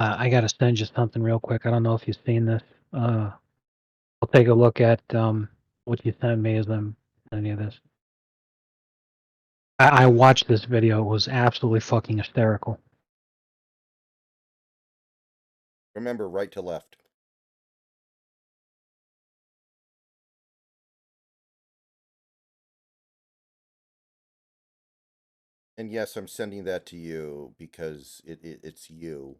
I gotta send you something real quick. I don't know if you've seen this. I'll take a look at what you sent me as I'm any of this. I watched this video. It was absolutely fucking hysterical. Remember, right to left. And yes, I'm sending that to you because it's you.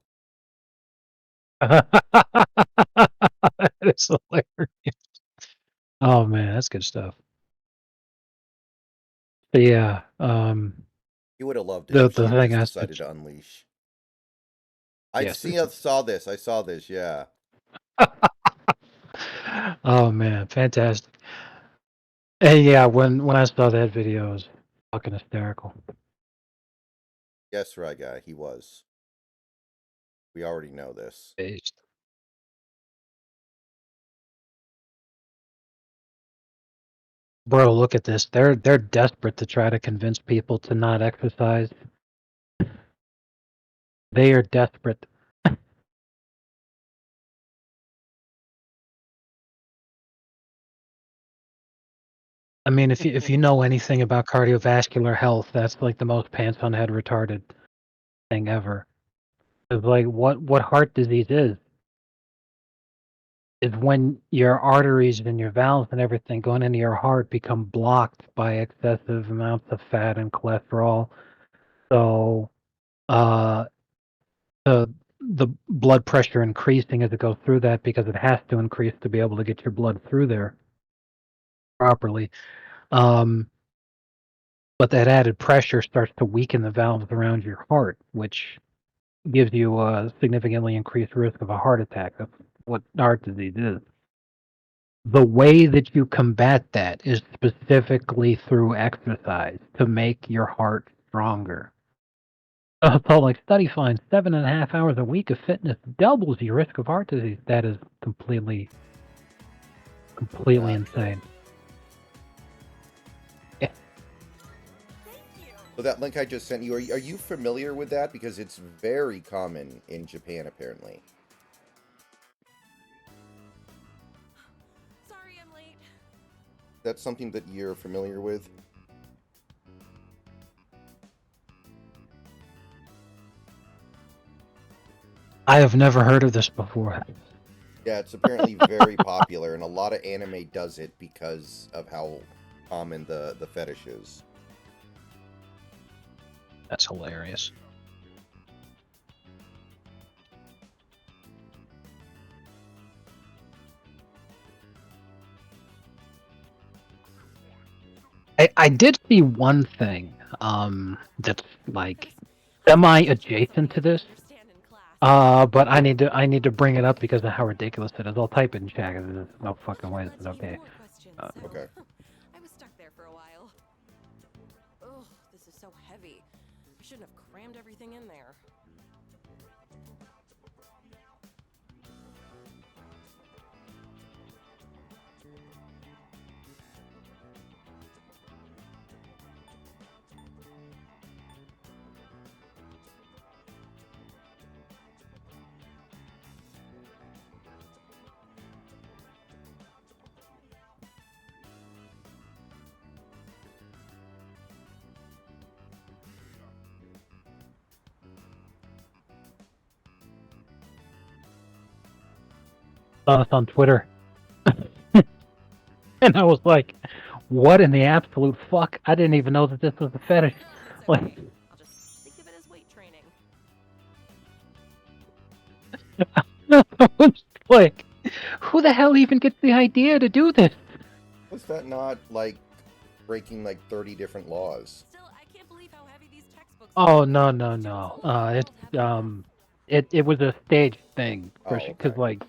It's hilarious. Oh man, that's good stuff. But yeah, You would have loved it the if she the had thing just I decided to unleash. yes. I saw this. I saw this. Yeah. Oh man, fantastic. And yeah, when I saw that video, it was fucking hysterical. Yes, right guy. He was. We already know this. Based. Bro, look at this. They're desperate to try to convince people to not exercise. They are desperate. I mean, if you know anything about cardiovascular health, that's like the most pants on head retarded thing ever. It's like what heart disease is when your arteries and your valves and everything going into your heart become blocked by excessive amounts of fat and cholesterol. So uh the blood pressure increasing as it goes through that because it has to increase to be able to get your blood through there properly. Um, but that added pressure starts to weaken the valves around your heart, which gives you a significantly increased risk of a heart attack. That's what heart disease is. The way that you combat that is specifically through exercise to make your heart stronger. So, like, study finds 7.5 hours a week of fitness doubles your risk of heart disease. That is completely insane. Yeah. So that link I just sent you, are you familiar with that? Because it's very common in Japan, apparently. Sorry I'm late. That's something that you're familiar with? I have never heard of this before. Yeah, it's apparently very popular, and a lot of anime does it because of how common the fetish is. That's hilarious. I did see one thing that's like semi adjacent to this. But I need to bring it up because of how ridiculous it is. I'll type it in chat. There's no fucking way this is okay. Okay. I was stuck there for a while. Ugh, this is so heavy. I shouldn't have crammed everything in there. Saw this on Twitter, and I was like, "What in the absolute fuck? I didn't even know that this was a fetish." Like, I'll just think of it as weight training. I was like, who the hell even gets the idea to do this? Was that not like breaking like 30 different laws? Still, I can't believe how heavy these textbooks Oh are. no. It was a staged thing, Oh, because okay. like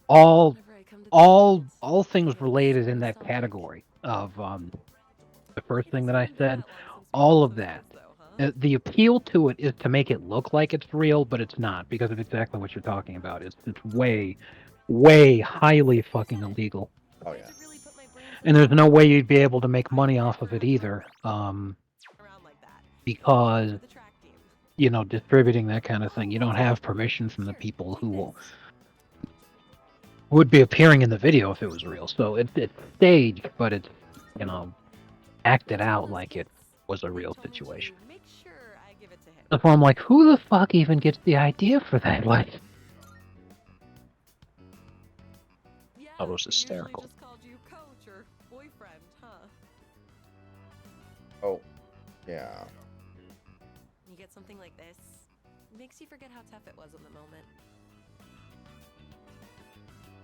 all Whenever I come to this all things related in that category of the first thing that I said, all of that. The appeal to it is to make it look like it's real, but it's not because of exactly what you're talking about. It's way highly fucking illegal, Oh, yeah. and there's no way you'd be able to make money off of it either, around like that. because The track team. distributing that kind of thing. You don't have permission from the people who would be appearing in the video if it was real. So it's staged, but it's acted out like it was a real situation. Make sure I give it to him. That's why I'm like, who the fuck even gets the idea for that? Like, Yeah, that was he usually hysterical. just called you coach or boyfriend, huh? Oh, yeah. You get something like this, makes you forget how tough it was in the moment.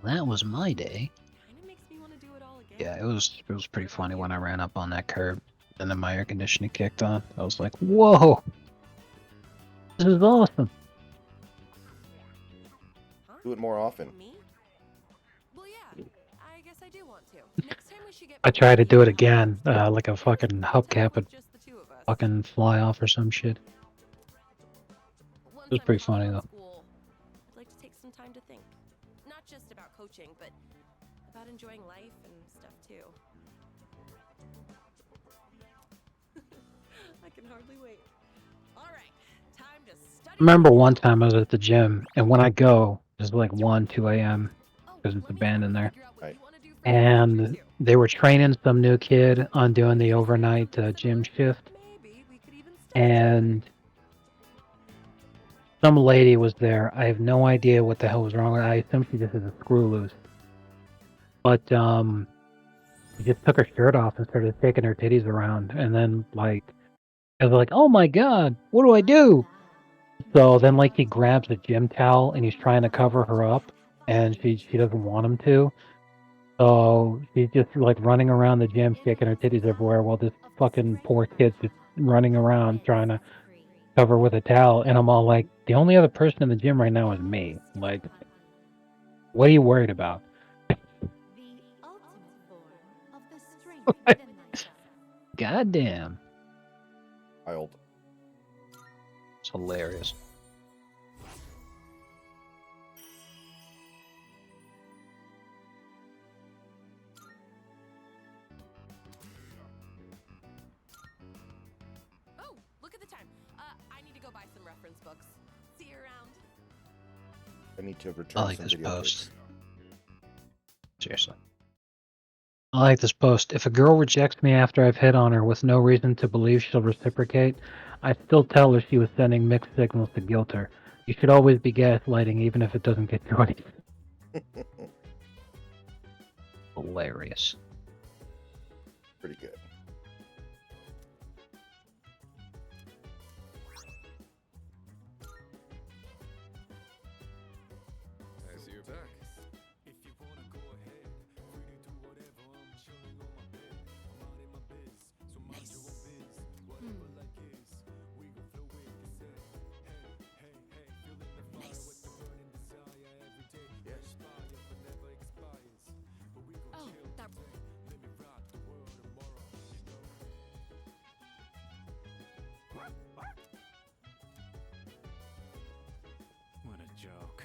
that was my day. Kind of makes me want to do it all again. Yeah, it was pretty funny when I ran up on that curb and then my air conditioning kicked on. I was like, whoa, this is awesome. Huh? Do it more often. Me? Well, yeah. I guess I do want to. Next time we should get. I tried to do it again, like a fucking hubcap would Just the two of us. fucking fly off or some shit. Once was I'm pretty caught up funny, on though. School, I'd like to take some time to think. Not just about coaching, but about enjoying life and stuff too. I can hardly wait. All right, time to study. I remember one time I was at the gym, and when I go, it's like 1, 2 a.m. because it's abandoned there. Right. And they were training some new kid on doing the overnight gym shift, and some lady was there. I have no idea what the hell was wrong with her. I assume she just had a screw loose. But she just took her shirt off and started taking her titties around, and then I was like, oh my god, what do I do? So then he grabs a gym towel and he's trying to cover her up, and she doesn't want him to. So she's just running around the gym, shaking her titties everywhere, while this fucking poor kid's just running around trying to cover with a towel. And I'm all like, the only other person in the gym right now is me. Like, what are you worried about? Goddamn, Wild. it's hilarious. Oh, look at the time. I need to go buy some reference books. See you around. I need to return I like some this video post. clips. Seriously. I like this post. If a girl rejects me after I've hit on her with no reason to believe she'll reciprocate, I still tell her she was sending mixed signals to guilt her. You should always be gaslighting even if it doesn't get you anything. Hilarious. Pretty good. I see you're back. Oh, that. What a joke.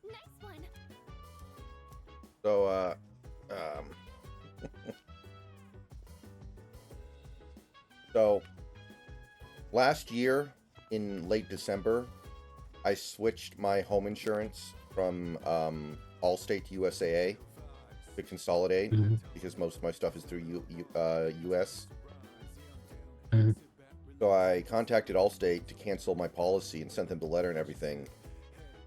Nice one. So, so last year in late December, I switched my home insurance from Allstate to USAA to consolidate Mhm. because most of my stuff is through US. Mhm. So I contacted Allstate to cancel my policy and sent them the letter and everything.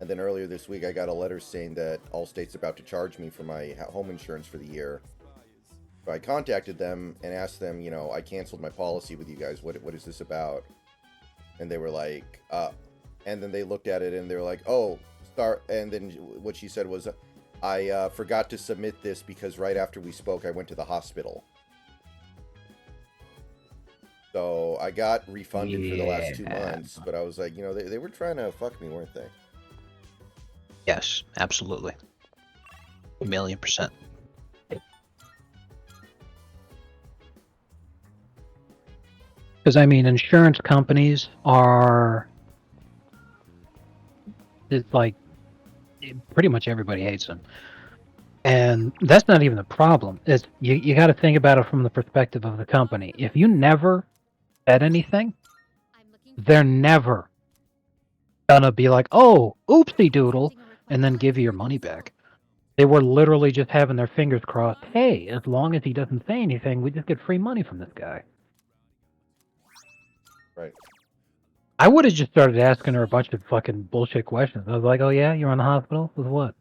And then earlier this week, I got a letter saying that Allstate's about to charge me for my home insurance for the year. So I contacted them and asked them, I canceled my policy with you guys. What is this about? And they were like, and then they looked at it and they were like, oh, start. And then what she said was, I forgot to submit this because right after we spoke, I went to the hospital. So I got refunded for the last 2 Yeah. months, but I was like, they were trying to fuck me, weren't they? Yes, absolutely. 1,000,000%. Because, I mean, insurance companies are... It's like, pretty much everybody hates them. And that's not even the problem. It's, you got to think about it from the perspective of the company. If you never said anything, they're never gonna be like, oh, oopsie doodle, and then give you your money back. They were literally just having their fingers crossed. Hey, as long as he doesn't say anything, we just get free money from this guy. Right. I would have just started asking her a bunch of fucking bullshit questions. I was like, oh yeah, you're in the hospital? With what?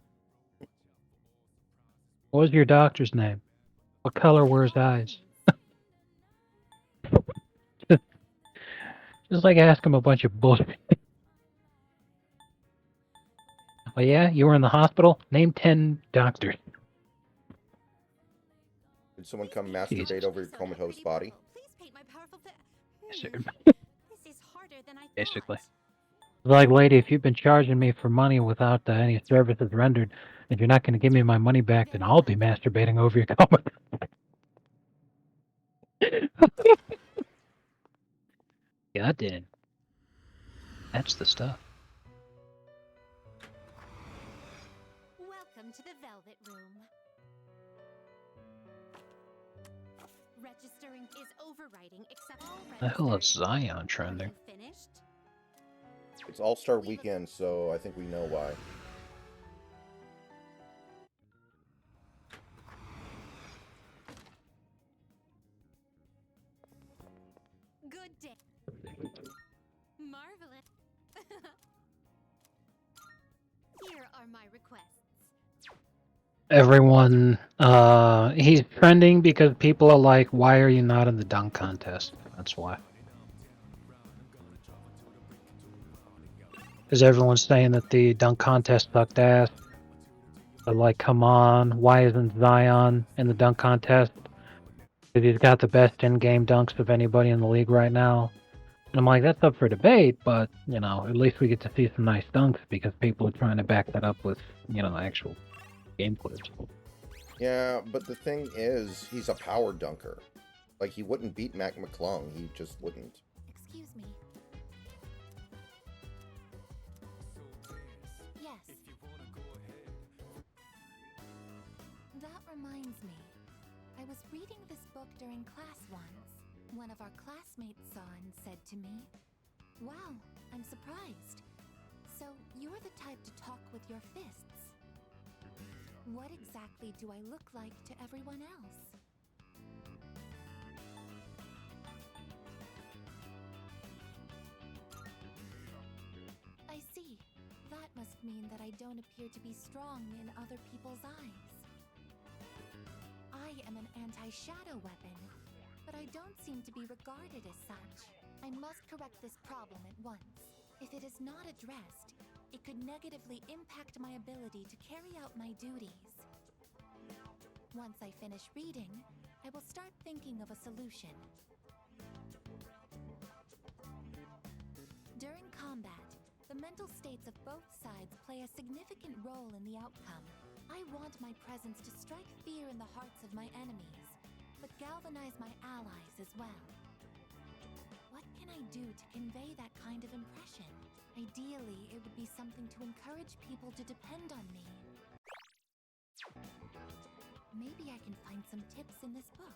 What was your doctor's name? What color were his eyes? Just like ask him a bunch of bullshit. Oh yeah, you were in the hospital? Name 10 doctors. Did someone come masturbate Jesus. over your comatose body? Please paint my powerful Sure. This is harder than I Basically. thought. Like, lady, if you've been charging me for money without any services rendered, and you're not going to give me my money back, then I'll be masturbating over your comatose. God damn. That's the stuff. Welcome to the Velvet Room. Registering is overriding except all The hell is registered. Zion trending? Are you finished? It's All-Star Weekend, so I think we know why. Good day. Marvelous. Here are my requests. Everyone, he's trending because people are like, why are you not in the dunk contest? That's why. Because everyone's saying that the dunk contest sucked ass. But like, come on, why isn't Zion in the dunk contest? Because he's got the best in-game dunks of anybody in the league right now. And I'm like, that's up for debate, but, you know, at least we get to see some nice dunks because people are trying to back that up with, you know, actual game clips. Yeah, but the thing is, he's a power dunker. Like, he wouldn't beat Mac McClung. He just wouldn't. Excuse me. Yes. That reminds me. I was reading this book during class once. One of our classmates saw and said to me, "Wow, I'm surprised. So you're the type to talk with your fists. What exactly do I look like to everyone else?" I see. That must mean that I don't appear to be strong in other people's eyes. I am an anti-shadow weapon, but I don't seem to be regarded as such. I must correct this problem at once. If it is not addressed, it could negatively impact my ability to carry out my duties. Once I finish reading, I will start thinking of a solution. During combat, the mental states of both sides play a significant role in the outcome. I want my presence to strike fear in the hearts of my enemies, but galvanize my allies as well. What can I do to convey that kind of impression? Ideally, it would be something to encourage people to depend on me. Maybe I can find some tips in this book.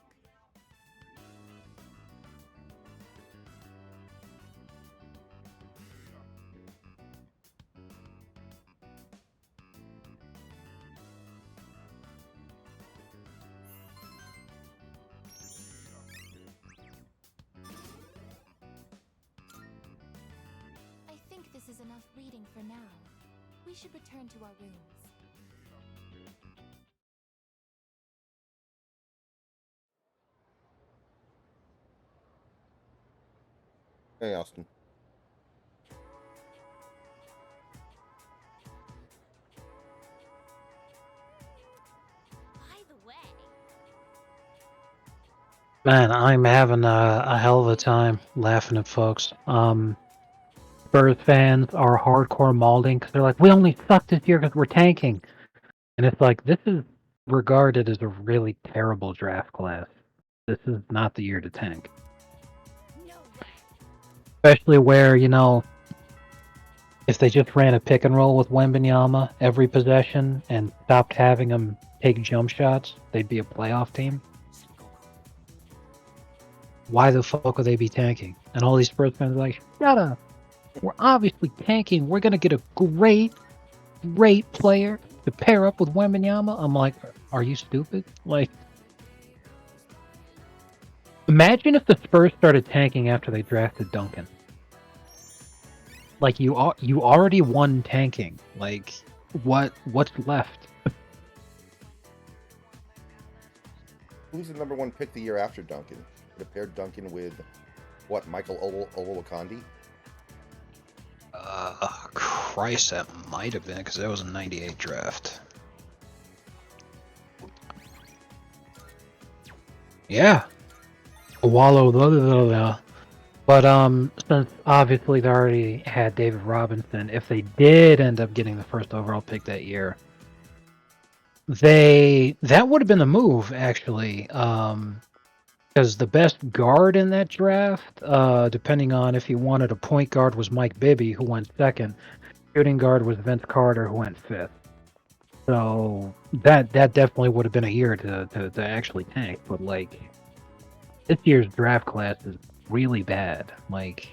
I think this is enough reading for now. We should return to our rooms. Hey, Austin. By the way, Man, I'm having a hell of a time laughing at folks. Spurs fans are hardcore malding because they're like, we only suck this year because we're tanking. And it's like, this is regarded as a really terrible draft class. This is not the year to tank. no Especially where, you know, if they just ran a pick and roll with Wembanyama every possession and stopped having him take jump shots, they'd be a playoff team. Why the fuck would they be tanking? And all these Spurs fans are like, shut up. We're obviously tanking. We're gonna get a great player to pair up with Wembanyama. I'm like, are you stupid? Like, imagine if the Spurs started tanking after they drafted Duncan. Like, you already won tanking. Like, what's left? Who's the number one pick the year after Duncan? Would have paired Duncan with, what, Michael Olowokandi? Christ, that might have been, because that was a 98 draft. Yeah. Wallow, blah, blah, blah, blah. But since obviously they already had David Robinson, if they did end up getting the first overall pick that year, that would have been the move actually. Because the best guard in that draft, depending on if you wanted a point guard, was Mike Bibby, who went second. Shooting guard was Vince Carter, who went fifth. So that definitely would have been a year to actually tank. But like, this year's draft class is really bad. Like,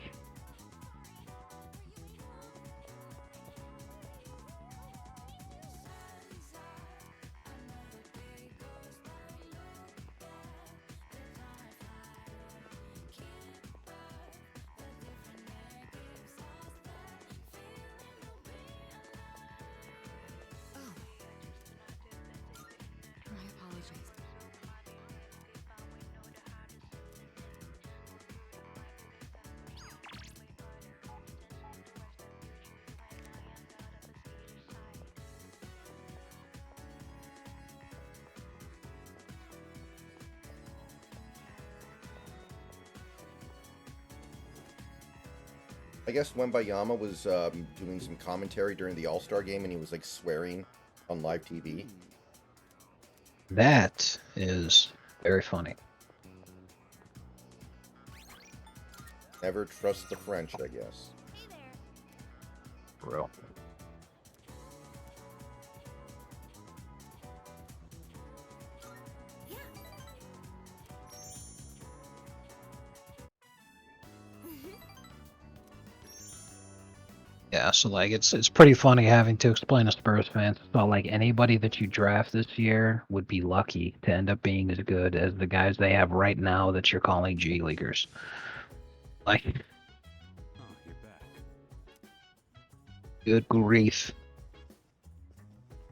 My apologies. I guess Wembayama was doing some commentary during the All-Star game, and he was like swearing on live TV. that is very funny. Never trust the French, I guess. For real. Yeah, so like it's pretty funny having to explain to Spurs fans. So like anybody that you draft this year would be lucky to end up being as good as the guys they have right now that you're calling G Leaguers. Like, Oh, you're back. good grief.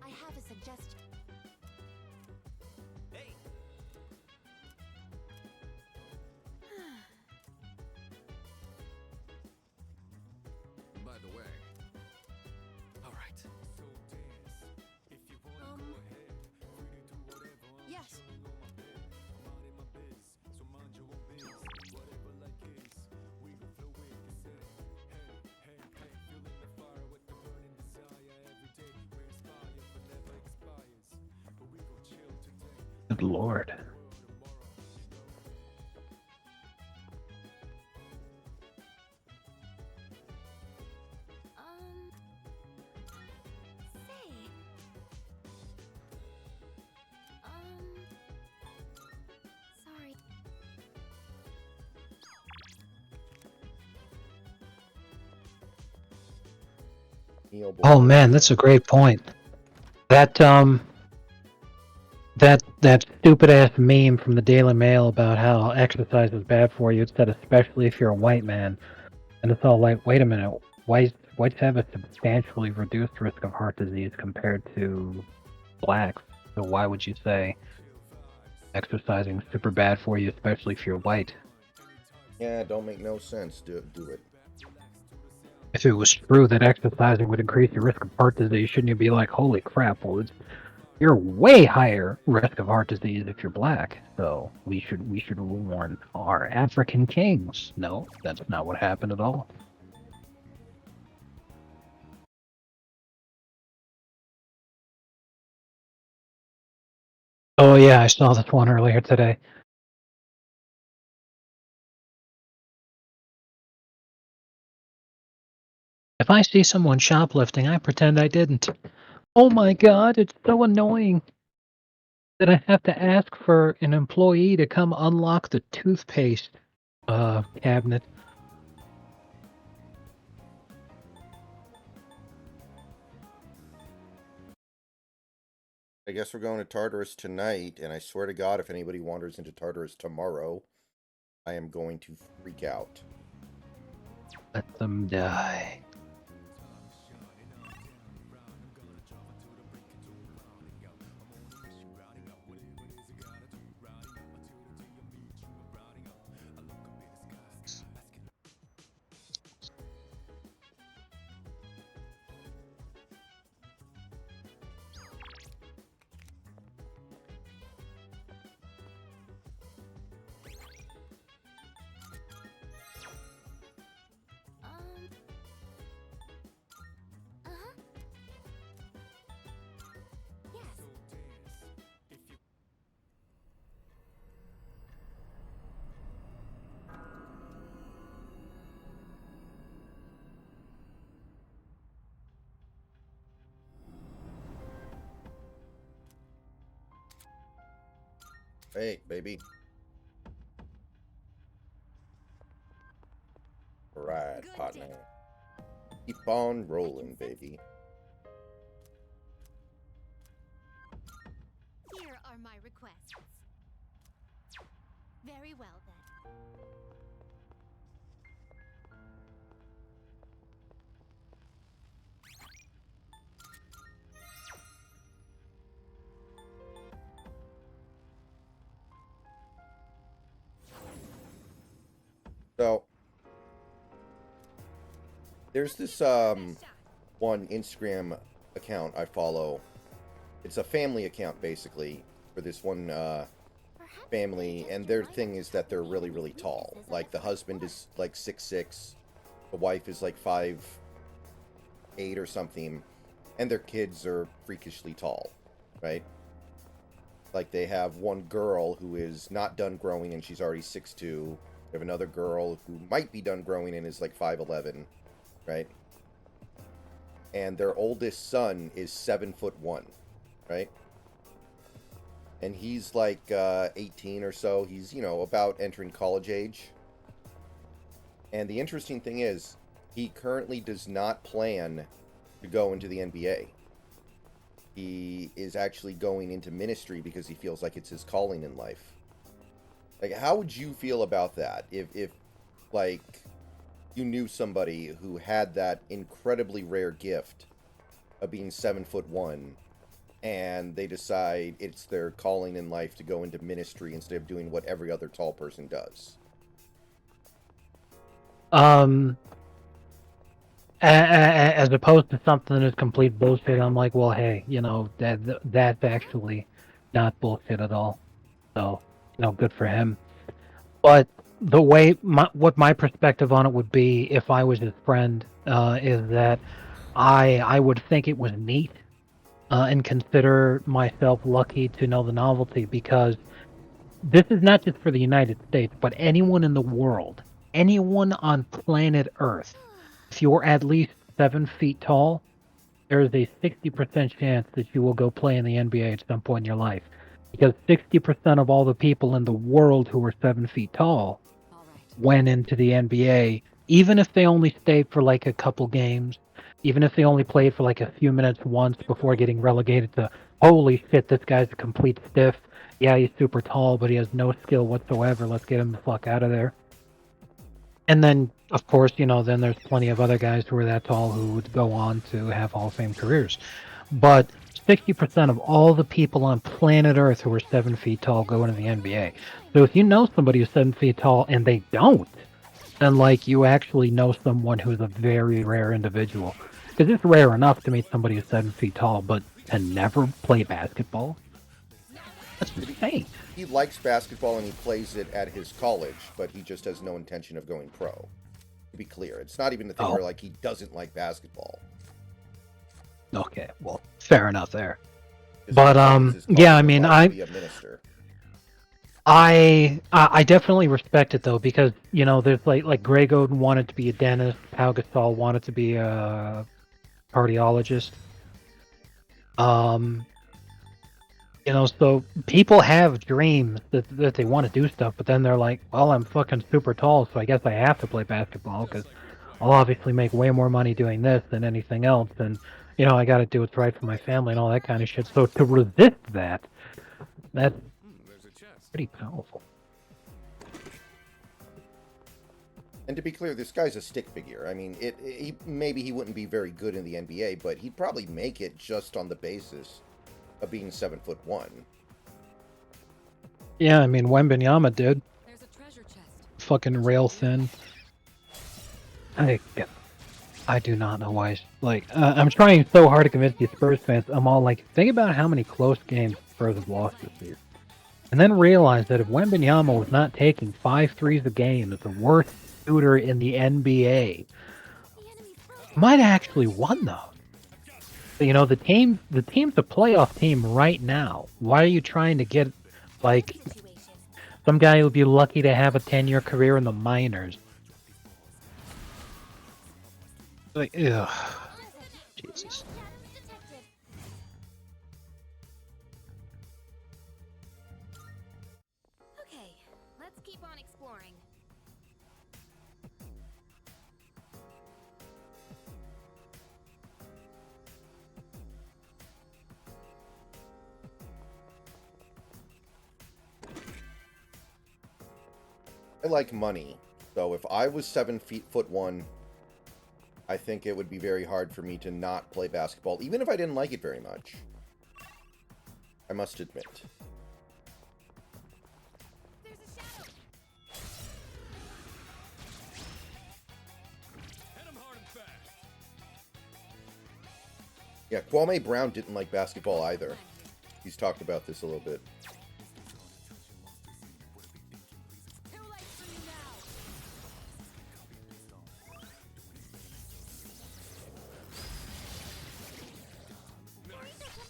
I have a suggestion. By the way. All right. Yes. Good lord. Say. Sorry. Neil Oh Ball- man, that's a great point. That stupid ass meme from the Daily Mail about how exercise is bad for you. It said especially if you're a white man, and it's all like, wait a minute, whites have a substantially reduced risk of heart disease compared to blacks. So why would you say exercising is super bad for you, especially if you're white? Yeah, don't make no sense. Do it. If it was true that exercising would increase your risk of heart disease, shouldn't you be like, holy crap, well, you're way higher risk of heart disease if you're black. So we should warn our African kings. No, that's not what happened at all. Oh yeah, I saw this one earlier today. If I see someone shoplifting, I pretend I didn't. Oh my god, it's so annoying that I have to ask for an employee to come unlock the toothpaste cabinet. I guess we're going to Tartarus tonight, and I swear to God, if anybody wanders into Tartarus tomorrow, I am going to freak out. Let them die. Uh-huh. Yes. Hey, baby. Alright, Good partner. day. Keep on rolling, baby. Here are my requests. Very well then. So, there's this one Instagram account I follow. It's a family account basically for this one Perhaps family, you and just their like thing is that they're really, really tall. Like the husband is like 6'6", the wife is like 5'8" or something, and their kids are freakishly tall, right? Like they have one girl who is not done growing and she's already 6'2". They have another girl who might be done growing and is like 5'11", right? And their oldest son is 7'1", right? And he's like 18 or so. He's, you know, about entering college age. And the interesting thing is, he currently does not plan to go into the NBA. He is actually going into ministry because he feels like it's his calling in life. Like, how would you feel about that? If like, you knew somebody who had that incredibly rare gift of being 7'1", and they decide it's their calling in life to go into ministry instead of doing what every other tall person does. As opposed to something that's complete bullshit, I'm like, well, hey, you know, that's actually not bullshit at all. So, you know, good for him. But the way what my perspective on it would be if I was his friend is that I would think it was neat and consider myself lucky to know the novelty, because this is not just for the United States, but anyone in the world, anyone on planet Earth. If you're at least 7 feet tall, there is a 60% chance that you will go play in the NBA at some point in your life. Because 60% of all the people in the world who are 7 feet tall All right. went into the NBA, even if they only stayed for like a couple games, even if they only played for like a few minutes once before getting relegated to, holy shit, this guy's a complete stiff. Yeah, he's super tall, but he has no skill whatsoever. Let's get him the fuck out of there. And then, of course, you know, then there's plenty of other guys who are that tall who would go on to have Hall of Fame careers. But 60% of all the people on planet Earth who are 7 feet tall go into the NBA. So if you know somebody who's 7 feet tall and they don't, then like you actually know someone who's a very rare individual. Because it's rare enough to meet somebody who's 7 feet tall, but to never play basketball? That's insane. He likes basketball and he plays it at his college, but he just has no intention of going pro. To be clear, it's not even the thing where like he doesn't like basketball. Okay, well, fair enough there. His But calling is his yeah, I calling mean, to be a minister. I definitely respect it though, because you know there's like Greg Oden wanted to be a dentist, Pau Gasol wanted to be a cardiologist. Um, you know, so people have dreams that they want to do stuff, but then they're like, well, I'm fucking super tall, so I guess I have to play basketball because I'll obviously make way more money doing this than anything else, and you know I got to do what's right for my family and all that kind of shit. So to resist that, that's There's a chest. pretty powerful. And to be clear, this guy's a stick figure. I mean, maybe he wouldn't be very good in the NBA, but he'd probably make it just on the basis of being 7'1". Yeah, I mean Wembanyama did. There's a treasure chest. Fucking rail thin. I do not know why. I'm trying so hard to convince you Spurs fans. I'm all like, think about how many close games Spurs have lost this year. And then realize that if Wembanyama was not taking 5 threes a game as the worst shooter in the NBA, The enemy's frozen. might have actually won though. You know, the team's a playoff team right now. Why are you trying to get like Situation. some guy who'd be lucky to have a 10-year career in the minors? Like, ugh. Jesus. Shadows detected. Okay, let's keep on exploring. I like money, so if I was 7'1", I think it would be very hard for me to not play basketball, even if I didn't like it very much. I must admit. There's a shadow. Hit him hard and fast. Yeah, Kwame Brown didn't like basketball either. He's talked about this a little bit. Too late for you now.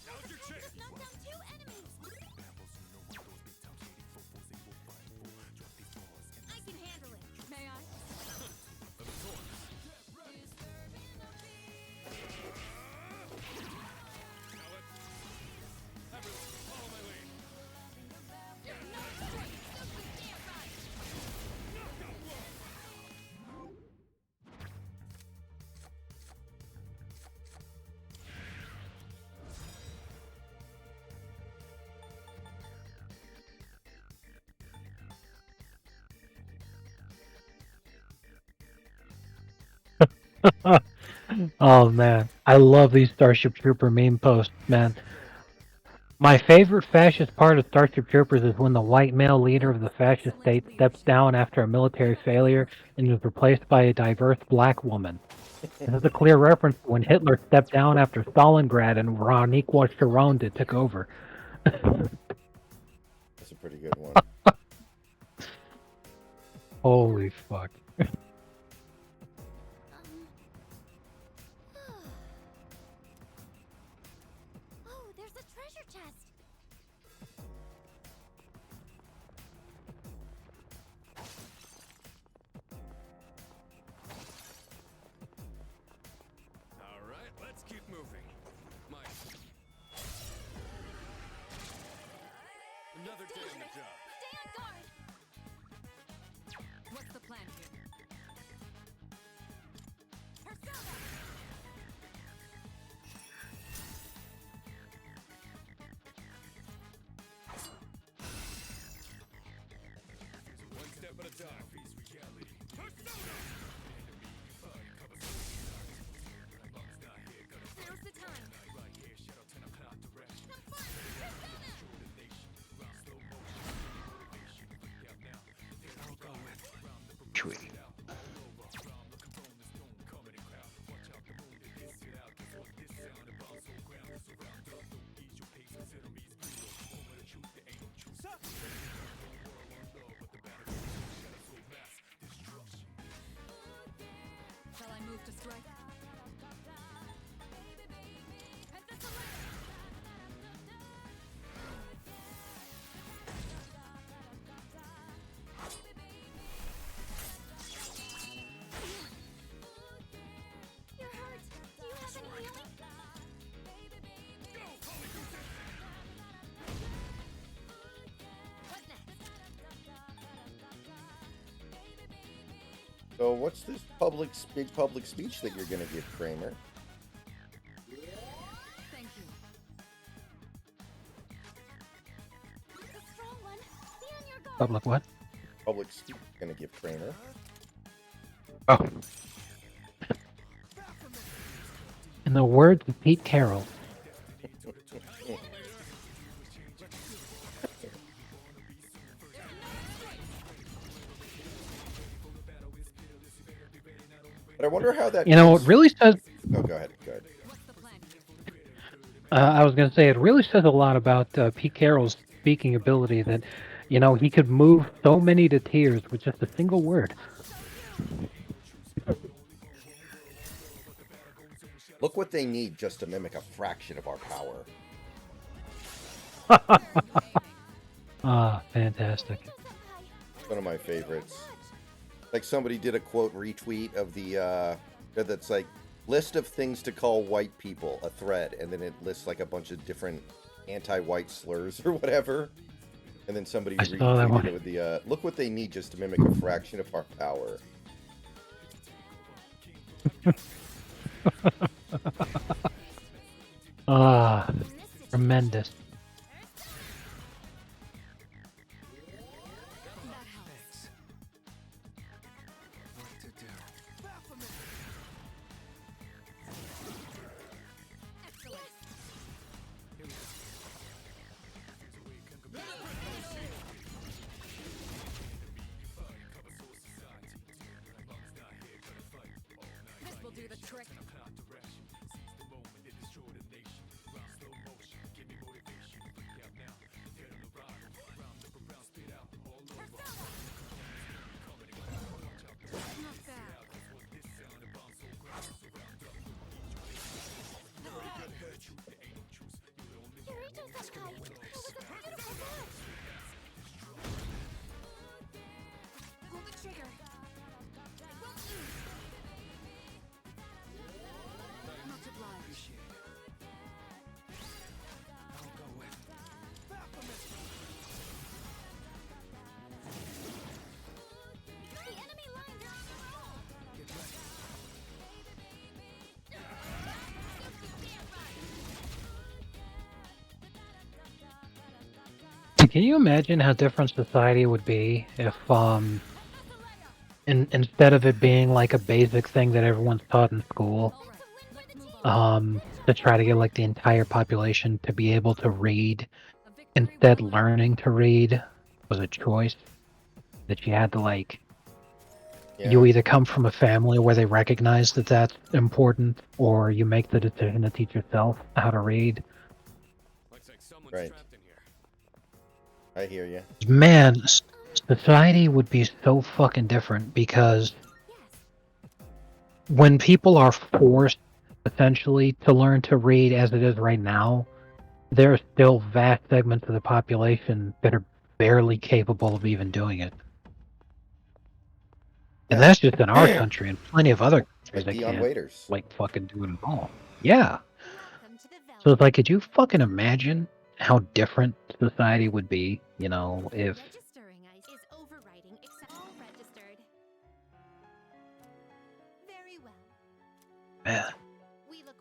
Now's your chance. Knocked down 2 enemies. I can handle it. May I? Follow my lead. Oh man, I love these Starship Trooper meme posts, man. My favorite fascist part of Starship Troopers is when the white male leader of the fascist state steps down after a military failure and is replaced by a diverse black woman. This is a clear reference to when Hitler stepped down after Stalingrad and Roniqua Sharonda took over. That's a pretty good one. Holy fuck. Oh, there's a treasure chest. All right, let's keep moving. Mike. Another day on the job. Stay on guard. What's the plan here? Persona. One step at a time. Face reality. Now's the time. Come fight me, Persona. Chewie. Shall I move to strike? And this alert. So what's this big public speech that you're going to give, Kramer? Thank you. The strong one. Be on your guard. Public what? Public speech you're going to give Kramer. Oh. In the words of Pete Carroll, But I wonder how that. you know, it fits- really says. Oh, go ahead. Go ahead. What's the plan here? I was going to say it really says a lot about Pete Carroll's speaking ability that, you know, he could move so many to tears with just a single word. Look what they need just to mimic a fraction of our power. Ah, fantastic. One of my favorites. Like somebody did a quote retweet of the that's like list of things to call white people, a thread, and then it lists like a bunch of different anti-white slurs or whatever. And then somebody I saw that retweeted one. it with the look what they need just to mimic a fraction of our power. Ah, tremendous. That helps. What to do? Excellent. This will do the trick. Not bad. Kirito-senpai, that was a beautiful match. Pull the trigger. Much obliged. I'll go with. The enemy lines are strong. Get ready. Can you imagine how different society would be if, instead of it being like a basic thing that everyone's taught in school, Let's move on. to try to get like the entire population to be able to read, A victory instead will- learning to read was a choice that you had to like. Yeah. You either come from a family where they recognize that that's important, or you make the decision to teach yourself how to read. Looks like someone's Right. trapped in here. I hear you. Man, society would be so fucking different because when people are forced essentially to learn to read as it is right now, there are still vast segments of the population that are barely capable of even doing it. And Yeah. that's just in our country and plenty of other countries Like that Dion can't Waiters. like fucking do it at all. Yeah. Welcome to the Velvet. So it's like, could you fucking imagine how different society would be, you know, if Registering ice is overriding except all registered. Very well. man, We look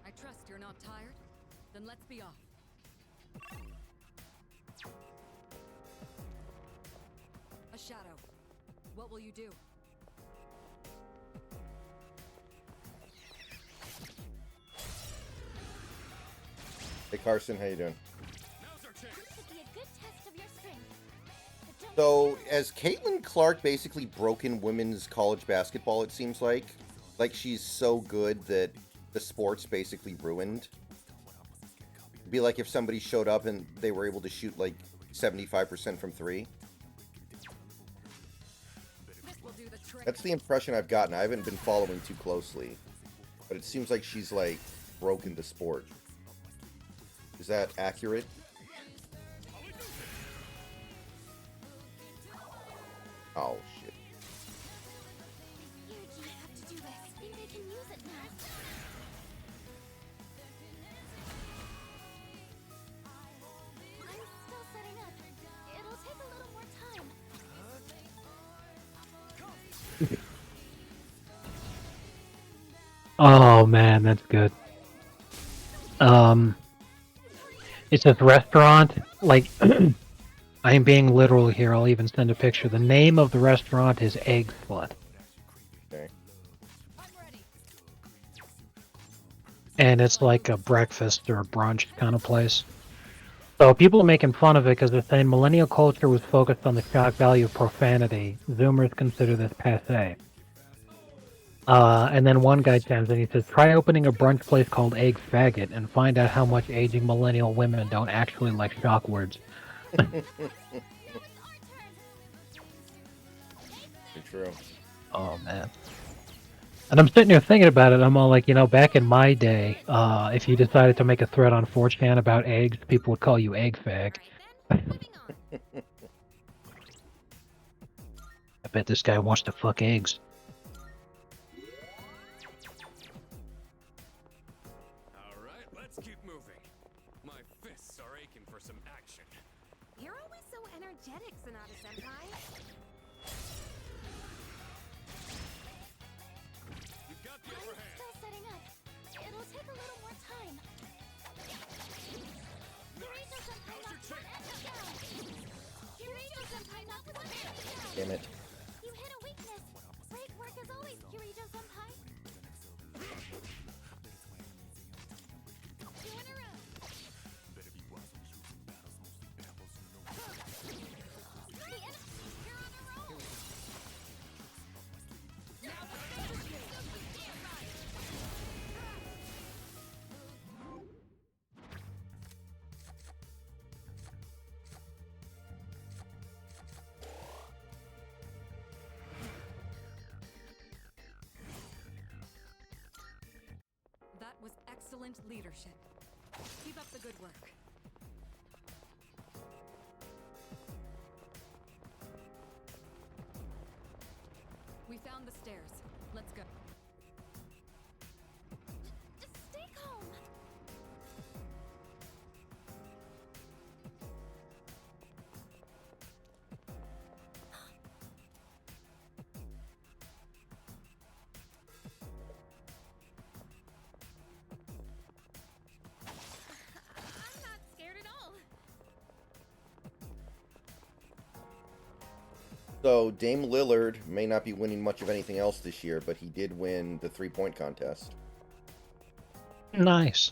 I trust you're not tired? Then let's be off. A shadow. What will you do? Hey Carson, how you doing? Now's our chance. this could be a good test of your strength. But don't So, as Caitlin Clark basically broken women's college basketball, it seems like she's so good that the sport's basically ruined. It'd be like if somebody showed up and they were able to shoot like 75% from three. This will do the trick. That's the impression I've gotten. I haven't been following too closely, but it seems like she's like broken the sport. Is that accurate? Oh shit. Yuji, I have to do this. Maybe I can use it now. I'm still setting up. It'll take a little more time. Oh man, that's good. It's this restaurant. Like, I am being literal here. I'll even send a picture. The name of the restaurant is Egg Slut, Okay. and it's like a breakfast or a brunch kind of place. So people are making fun of it because they're saying millennial culture was focused on the shock value of profanity. Zoomers consider this passé. And then one guy chimes in, he says, try opening a brunch place called Egg Faggot and find out how much aging millennial women don't actually like shock words. Pretty true. Oh, man. And I'm sitting here thinking about it, I'm all like, back in my day, if you decided to make a thread on 4chan about eggs, people would call you egg fag. Moving on. I bet this guy wants to fuck eggs. Alright, let's keep moving. My fists are aching for some action. You're always so energetic, Sonata-senpai. You've got the I'm upper hand. still setting up. It'll take a little more time. Kirito-senpai knocked one enemy down. Kirito-senpai knocked one enemy down. Damn it. You hit a weakness. Great work as always, Kirito-senpai. 2 in a row. The enemy, you're on a roll. That was excellent leadership. Keep up the good work. We found the stairs. Let's go. Just stay calm. I'm not scared at all. So Dame Lillard may not be winning much of anything else this year, but he did win the 3-point contest. Nice.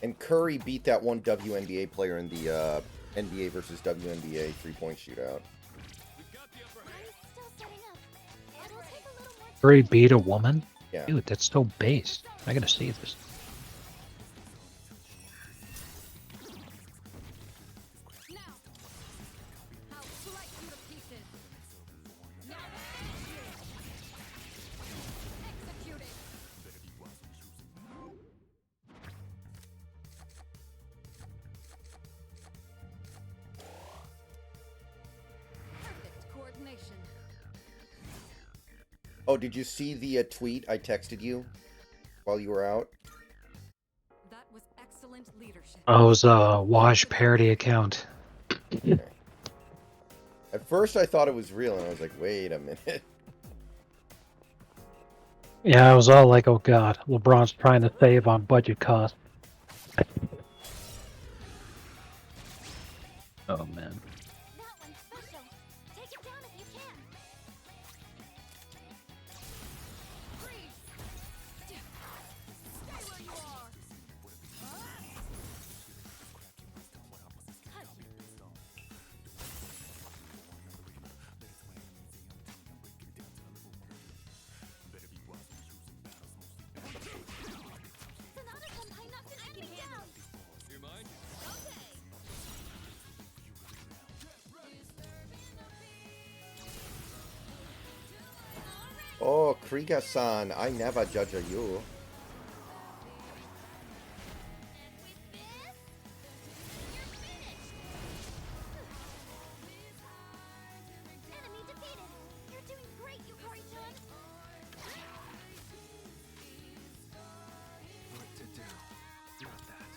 And Curry beat that one WNBA player in the NBA versus WNBA 3-point shootout. We've got the upper I'm hand. still setting up. It'll take a little more time. Curry beat a woman? Yeah. Dude, that's so base. I gotta see this. Now! I'll slice you to pieces! Now! Execute it! Perfect coordination. Oh, did you see the tweet I texted you while you were out? That was excellent leadership. Oh, it was a Wash parody account. At first I thought it was real, and I was like, wait a minute. Yeah, I was all like, oh god, LeBron's trying to save on budget costs. Oh man. That one's special. Take it down if you can. Freeze! Stay where you are! Kriga-san, I never judge you. Enemy defeated! You're doing great, Yukari-chan! What to do? Not that.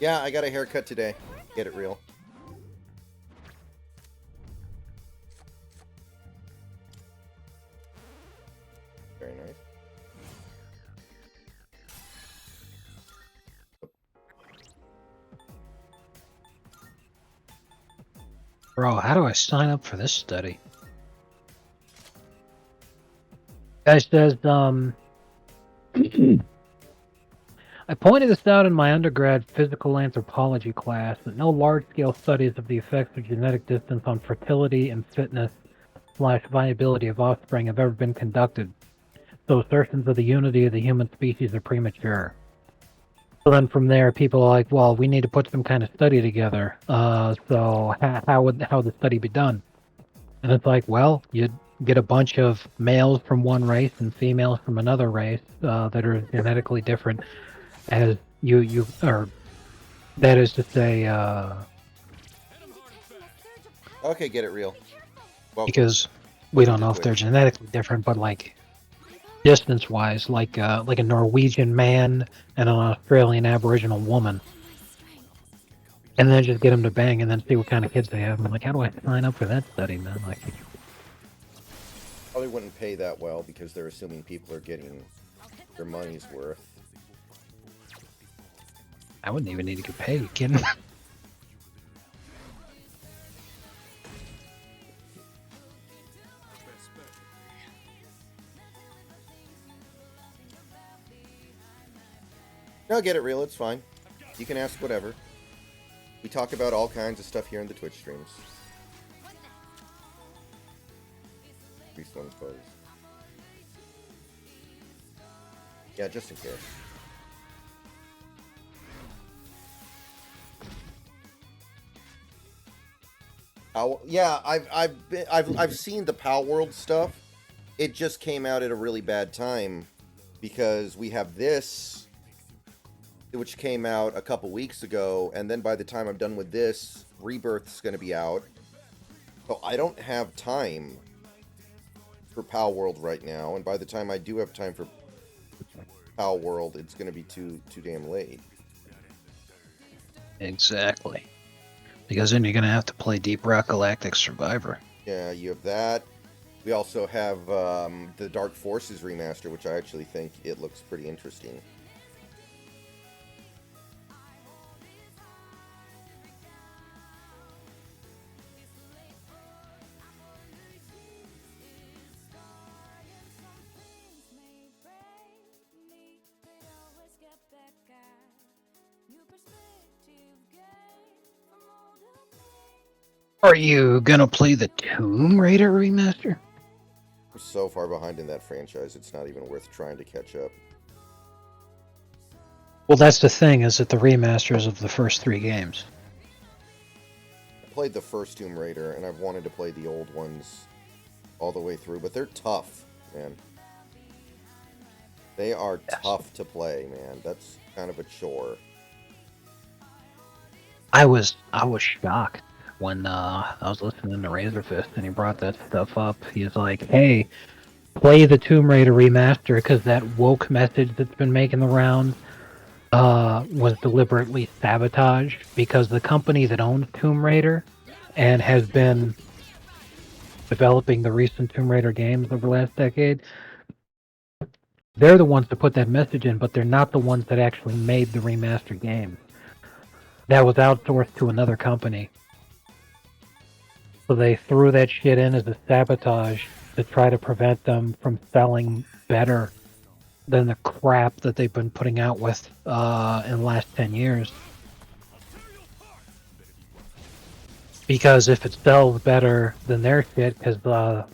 Yeah, I got a haircut today. Get it real. Very nice. Bro, how do I sign up for this study? Guy says, I pointed this out in my undergrad physical anthropology class that no large-scale studies of the effects of genetic distance on fertility and fitness / viability of offspring have ever been conducted, so assertions of the unity of the human species are premature. So then from there, people are like, well, we need to put some kind of study together. So how would the study be done? And it's like, well, you'd get a bunch of males from one race and females from another race that are genetically different, as or that is to say, Okay, get it real. Well, because we don't know if they're genetically different, but like distance-wise, like a Norwegian man and an Australian Aboriginal woman, and then just get them to bang and then see what kind of kids they have. I'm like, how do I sign up for that study, man? Like, probably wouldn't pay that well because they're assuming people are getting their money's worth. I wouldn't even need to get paid. You kidding? No, get it real. It's fine. You can ask whatever. We talk about all kinds of stuff here in the Twitch streams. Priest one's buzz. Yeah, just in case. Yeah, I've seen the Pow World stuff. It just came out at a really bad time because we have this, which came out a couple weeks ago, and then by the time I'm done with this, Rebirth's going to be out. So I don't have time for Pow World right now, and by the time I do have time for Pow World, it's going to be too damn late. Exactly. Because then you're going to have to play Deep Rock Galactic Survivor. Yeah, you have that. We also have the Dark Forces remaster, which I actually think it looks pretty interesting. Are you going to play the Tomb Raider remaster? I'm so far behind in that franchise, it's not even worth trying to catch up. Well, that's the thing, is that the remasters of the first 3 games. I played the first Tomb Raider, and I've wanted to play the old ones all the way through, but they're tough, man. They are tough to play, man. That's kind of a chore. I was shocked when I was listening to Razorfist and he brought that stuff up. He's like, hey, play the Tomb Raider remaster because that woke message that's been making the rounds was deliberately sabotaged because the company that owns Tomb Raider and has been developing the recent Tomb Raider games over the last decade, they're the ones that put that message in, but they're not the ones that actually made the remastered game. That was outsourced to another company. So they threw that shit in as a sabotage to try to prevent them from selling better than the crap that they've been putting out with in the last 10 years. Because if it sells better than their shit, because the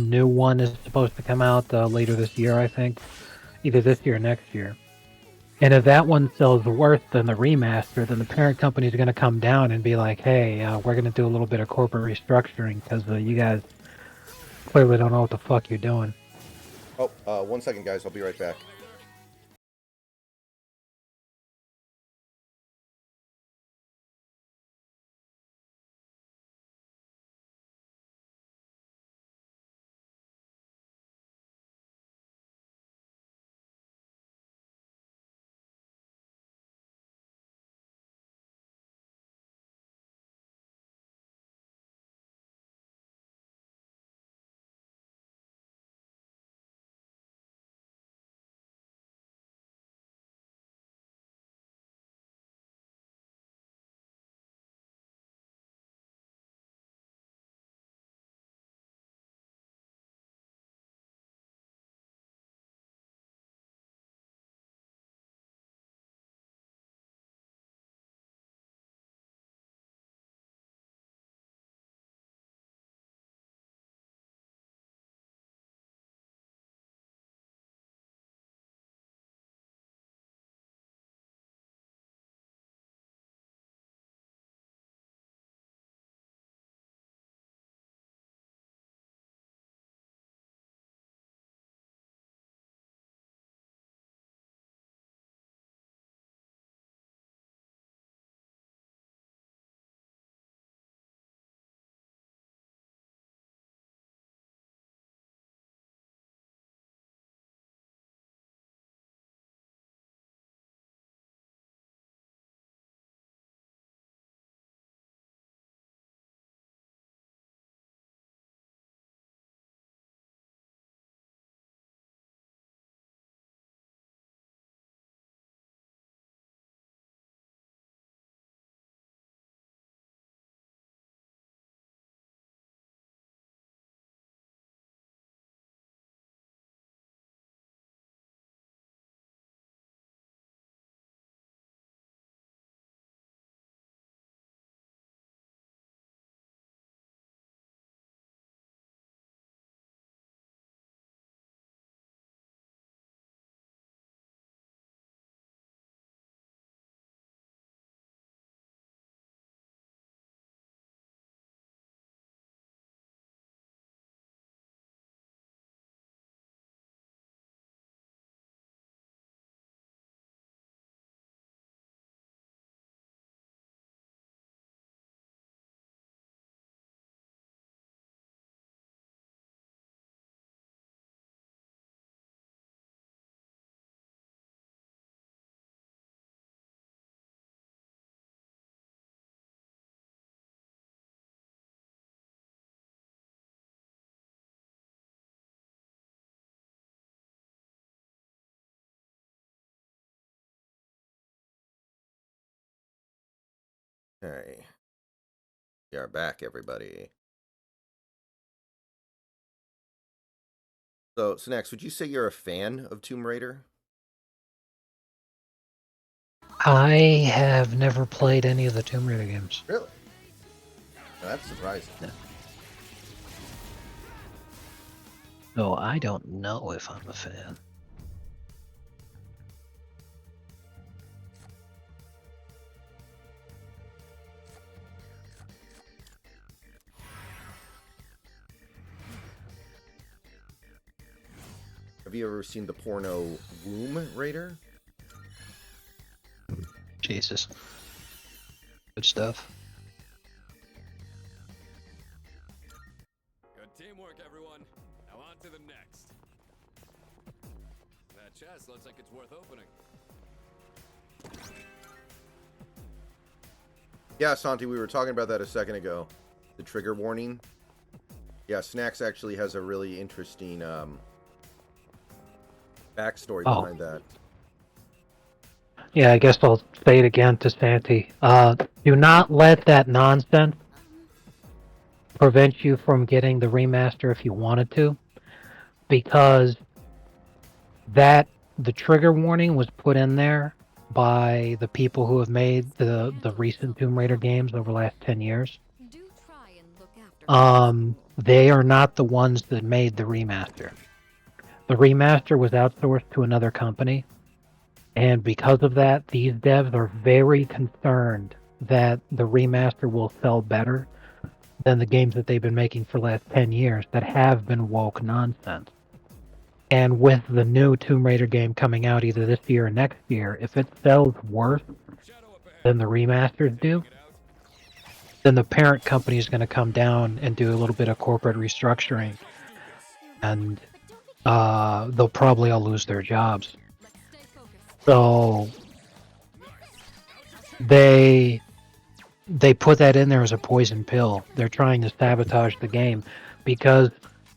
new one is supposed to come out later this year, I think. Either this year or next year. And if that one sells worse than the remaster, then the parent company is going to come down and be like, hey, we're going to do a little bit of corporate restructuring because you guys clearly don't know what the fuck you're doing. Oh, 1 second, guys. I'll be right back. Okay. We are back, everybody. So, Snax, would you say you're a fan of Tomb Raider? I have never played any of the Tomb Raider games. Really? Now, that's surprising. So I don't know if I'm a fan. Have you ever seen the porno Womb Raider? Jesus. Good stuff. Good teamwork, everyone. Now on to the next. That chest looks like it's worth opening. Yeah, Santi, we were talking about that a second ago. The trigger warning. Yeah, Snax actually has a really interesting backstory behind that. Yeah, I guess I'll say it again to Santi. Do not let that nonsense prevent you from getting the remaster if you wanted to, because the trigger warning was put in there by the people who have made the recent Tomb Raider games over the last 10 years. Do try and look after They are not the ones that made the remaster. The remaster was outsourced to another company, And because of that, these devs are very concerned that the remaster will sell better than the games that they've been making for the last 10 years that have been woke nonsense. And with the new Tomb Raider game coming out either this year or next year, if it sells worse than the remasters do, then the parent company is going to come down and do a little bit of corporate restructuring, and they'll probably all lose their jobs. So they put that in there as a poison pill. They're trying to sabotage the game because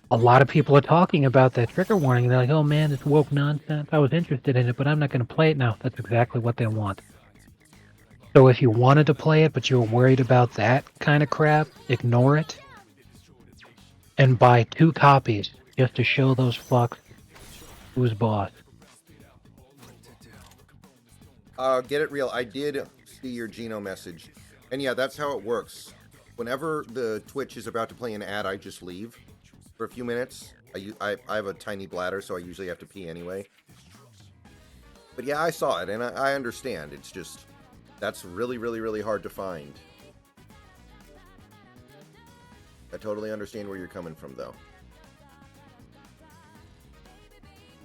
a lot of people are talking about that trigger warning. They're like, oh man, it's woke nonsense. I was interested in it, but I'm not going to play it now. That's exactly what they want. So if you wanted to play it, but you were worried about that kind of crap, ignore it and buy 2 copies just to show those fucks who's boss. Get it real. I did see your Gino message. And yeah, that's how it works. Whenever the Twitch is about to play an ad, I just leave for a few minutes. I have a tiny bladder, so I usually have to pee anyway. But yeah, I saw it, and I understand. It's just, that's really, really, really hard to find. I totally understand where you're coming from, though.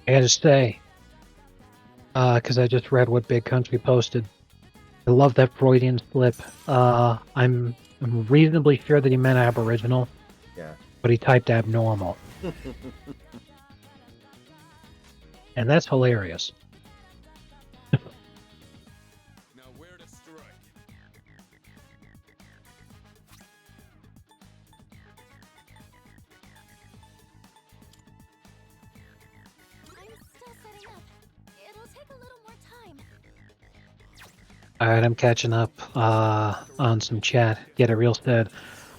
I gotta say, because I just read what Big Country posted. I love that Freudian slip. I'm reasonably sure that he meant Aboriginal. Yeah. But he typed abnormal. And that's hilarious. Now where to strike? I'm still setting up. It'll take a little more time. Alright, I'm catching up on some chat. Get it real said.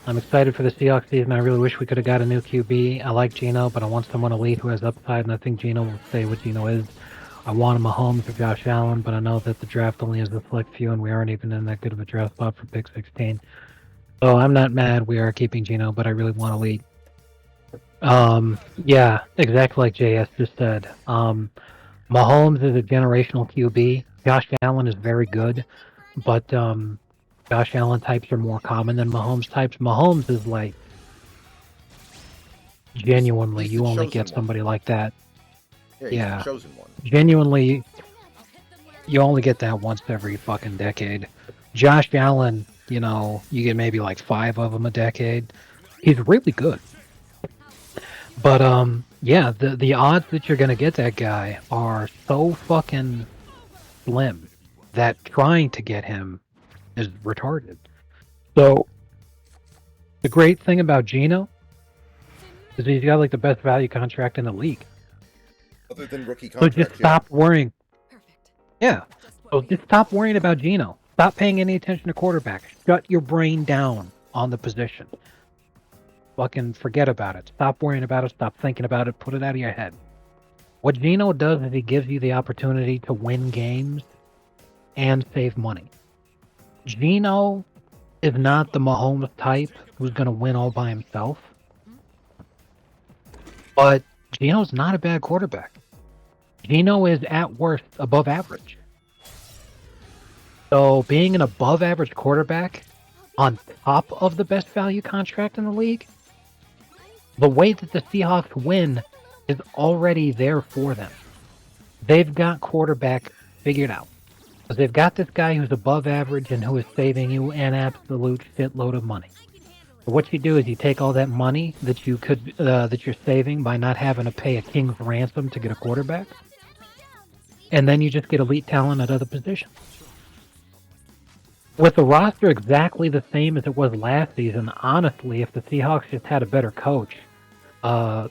I'm excited for the Seahawks season. I really wish we could have got a new QB. I like Geno, but I want someone elite who has upside, and I think Geno will stay what Geno is. I want him a Mahomes or Josh Allen, but I know that the draft only has a select few, and we aren't even in that good of a draft spot for pick 16. So I'm not mad we are keeping Geno, but I really want elite. Yeah, exactly like JS just said. Mahomes is a generational QB. Josh Allen is very good, but Josh Allen types are more common than Mahomes types. Mahomes is like genuinely, He's the you only chosen get one. somebody like that. Yeah, he's Yeah. the chosen one. Genuinely, you only get that once every fucking decade. Josh Allen, you know, you get maybe like 5 of them a decade. He's really good. But yeah, the odds that you're gonna get that guy are so fucking slim that trying to get him is retarded. So the great thing about Geno is he's got like the best value contract in the league. Other than rookie So contract, just stop worrying. Perfect. Yeah. Just So what we just stop worrying about Geno. Stop paying any attention to quarterback. Shut your brain down on the position. Fucking forget about it. Stop worrying about it. Stop thinking about it. Put it out of your head. What Geno does is he gives you the opportunity to win games and save money. Geno is not the Mahomes type who's going to win all by himself. But Geno's not a bad quarterback. Geno is at worst above average. So being an above average quarterback on top of the best value contract in the league, the way that the Seahawks win is already there for them. They've got quarterback figured out. Because they've got this guy who's above average and who is saving you an absolute shitload of money. So what you do is you take all that money that you could that you're saving by not having to pay a king's ransom to get a quarterback, and then you just get elite talent at other positions. With the roster exactly the same as it was last season, honestly, if the Seahawks just had a better coach, I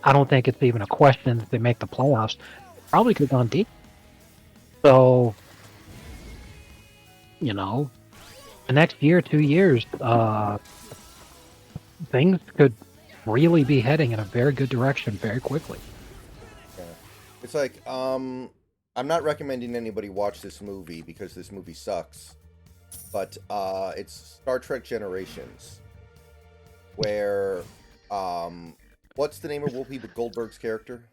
don't think it's even a question that they make the playoffs. Probably could have gone deep. So, you know, the next year, 2 years, things could really be heading in a very good direction very quickly. Yeah. It's like, I'm not recommending anybody watch this movie because this movie sucks. But it's Star Trek Generations, where what's the name of Whoopi Goldberg's character?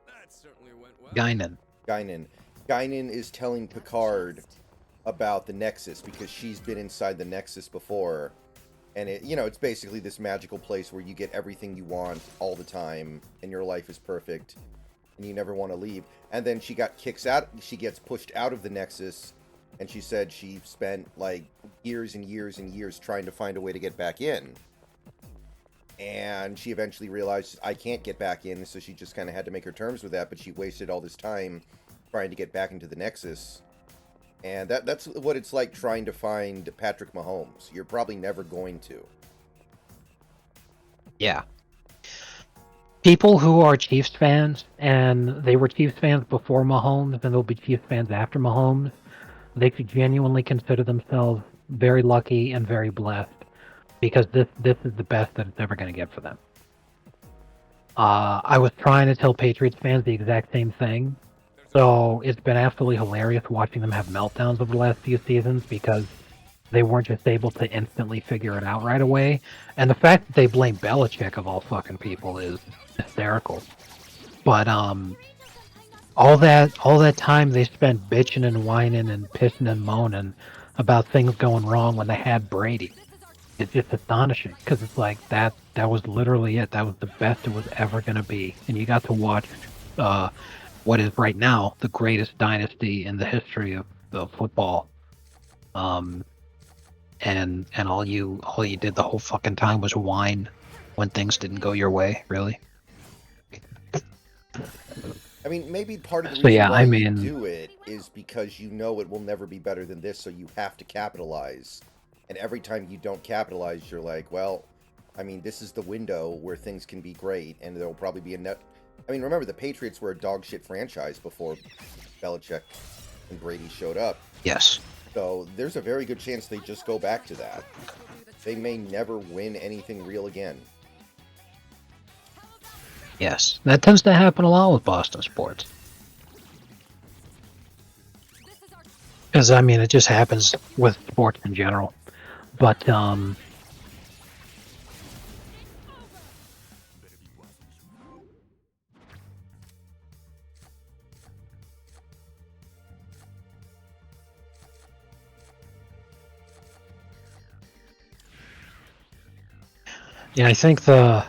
That certainly went well. Guinan. Guinan. Guinan is telling Picard about the Nexus because she's been inside the Nexus before, and it's basically this magical place where you get everything you want all the time, and your life is perfect, and you never want to leave. And then she gets pushed out of the Nexus, and she said she spent like years and years and years trying to find a way to get back in. And she eventually realized, I can't get back in, so she just kind of had to make her terms with that, but she wasted all this time trying to get back into the Nexus. And that's what it's like trying to find Patrick Mahomes. You're probably never going to. Yeah. People who are Chiefs fans, and they were Chiefs fans before Mahomes, and they'll be Chiefs fans after Mahomes, they could genuinely consider themselves very lucky and very blessed, because this is the best that it's ever going to get for them. I was trying to tell Patriots fans the exact same thing, so it's been absolutely hilarious watching them have meltdowns over the last few seasons because they weren't just able to instantly figure it out right away. And the fact that they blame Belichick of all fucking people is hysterical. But all that time they spent bitching and whining and pissing and moaning about things going wrong when they had Brady. It's just astonishing because it's like that was literally it. That was the best it was ever going to be. And you got to watch what is right now the greatest dynasty in the history of football. And all you did the whole fucking time was whine when things didn't go your way, really. I mean, maybe part of the So, reason yeah, why I you mean- do it is because you know it will never be better than this, so you have to capitalize. And every time you don't capitalize, you're like, well, I mean, this is the window where things can be great, and there'll probably be a net. I mean, remember, the Patriots were a dog shit franchise before Belichick and Brady showed up. Yes. So there's a very good chance they just go back to that. They may never win anything real again. Yes. That tends to happen a lot with Boston sports. Because, I mean, it just happens with sports in general. But, yeah, I think that's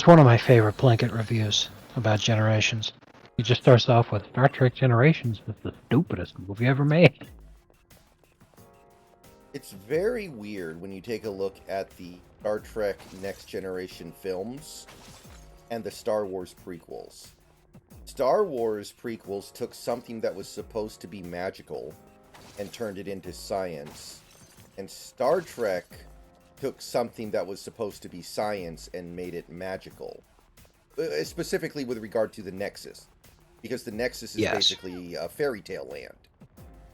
one of my favorite blanket reviews about Generations. He just starts off with Star Trek Generations is the stupidest movie ever made. It's very weird when you take a look at the Star Trek Next Generation films and the Star Wars prequels. Star Wars prequels took something that was supposed to be magical and turned it into science. And Star Trek took something that was supposed to be science and made it magical. Specifically with regard to the Nexus. Because the Nexus is Yes. basically a fairy tale land.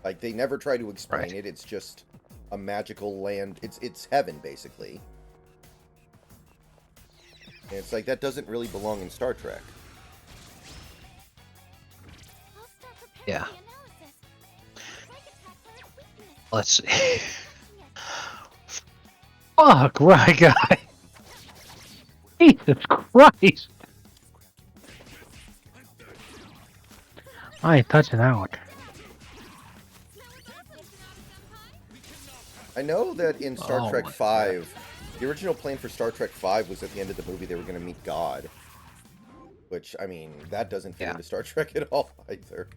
Like, they never try to explain Right. it, it's just a magical land. It's heaven, basically. And it's like, that doesn't really belong in Star Trek. I'll start preparing Yeah. the analysis. Strike attacks are its weakness. Let's see. Yes. Fuck, right, guy. Jesus Christ. I ain't touching that one. I know that in Star Oh Trek my 5, the original plan for Star Trek 5 was at the end of the movie they were going to meet God. Which, I mean, that doesn't fit Yeah. into Star Trek at all, either.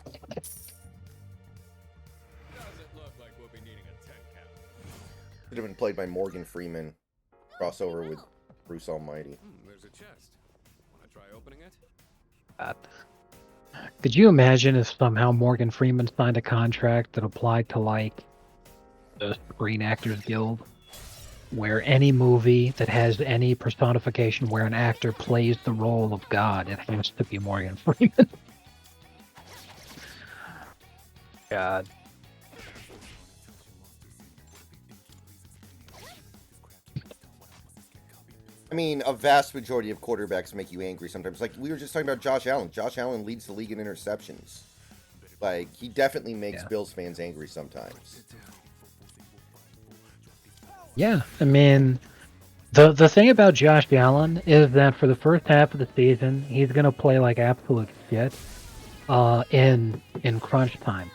Doesn't look like we'll be needing a 10 count. Should have been played by Morgan Freeman. Crossover with Bruce Almighty. There's a chest. Wanna try opening it? Could you imagine if somehow Morgan Freeman signed a contract that applied to, like, the Screen Actors Guild? Where any movie that has any personification where an actor plays the role of God, it has to be Morgan Freeman. God. I mean, a vast majority of quarterbacks make you angry sometimes. Like, we were just talking about Josh Allen. Josh Allen leads the league in interceptions. Like, he definitely makes Yeah. Bills fans angry sometimes. Yeah, I mean, The thing about Josh Allen is that for the first half of the season, he's gonna play like absolute shit in crunch time,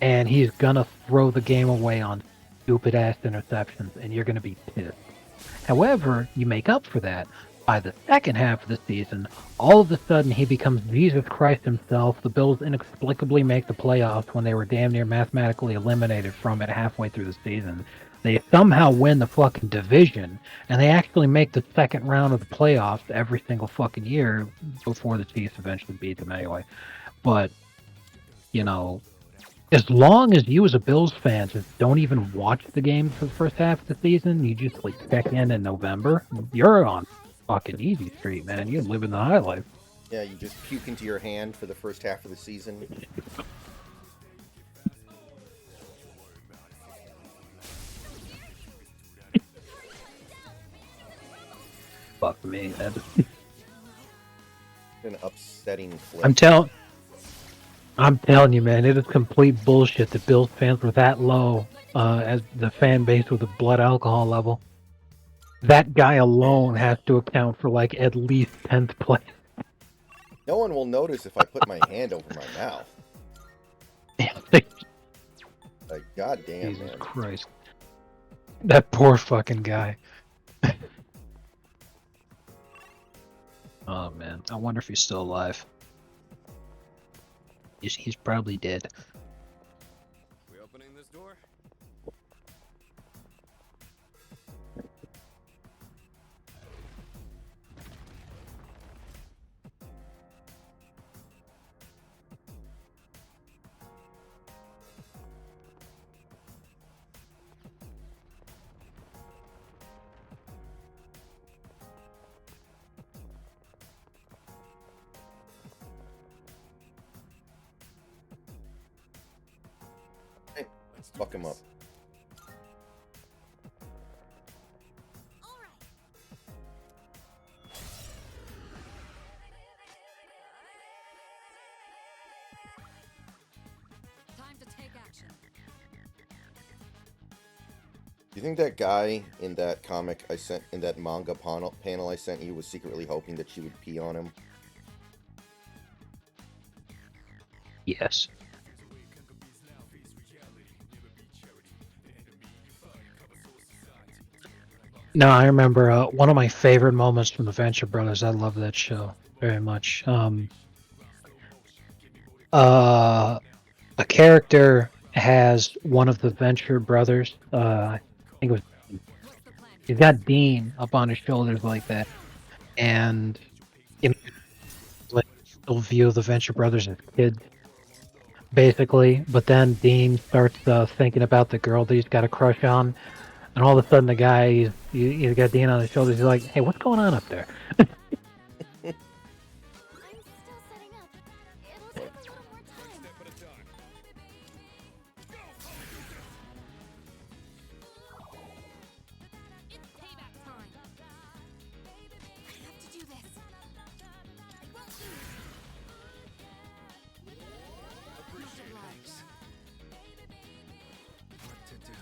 and he's gonna throw the game away on stupid ass interceptions, and you're gonna be pissed. However, you make up for that by the second half of the season. All of a sudden, he becomes Jesus Christ himself. The Bills inexplicably make the playoffs when they were damn near mathematically eliminated from it halfway through the season. They somehow win the fucking division, and they actually make the second round of the playoffs every single fucking year before the Chiefs eventually beat them anyway. But, you know, as long as you as a Bills fan just don't even watch the games for the first half of the season, you just like check in November, you're on fucking easy street, man. You're living the high life. Yeah, you just puke into your hand for the first half of the season. Fuck me. An upsetting flip. I'm telling you, man, it is complete bullshit that Bills fans were that low as the fan base with a blood alcohol level. That guy alone has to account for like at least 10th place. No one will notice if I put my hand over my mouth. Like, goddamn, Jesus man. Christ. That poor fucking guy. Oh, man. I wonder if he's still alive. He's probably dead. We opening this door? Hey, Let's do fuck him this. up. Time to take action. Do you think that guy in that comic I sent, in that manga panel I sent you, was secretly hoping that she would pee on him? Yes. No, I remember one of my favorite moments from the Venture Brothers. I love that show very much. A character has one of the Venture Brothers. I think it was. What's the plan? He's got Dean up on his shoulders like that, and in, like still view the Venture Brothers as kids, basically. But then Dean starts thinking about the girl that he's got a crush on, and all of a sudden the guy he's got Dean on his shoulders. He's like, "Hey, what's going on up there?" I'm still setting up. It'll take a little more time. Step at a time. It's payback time. I have to do this. I won't lose. Appreciate it. What to do?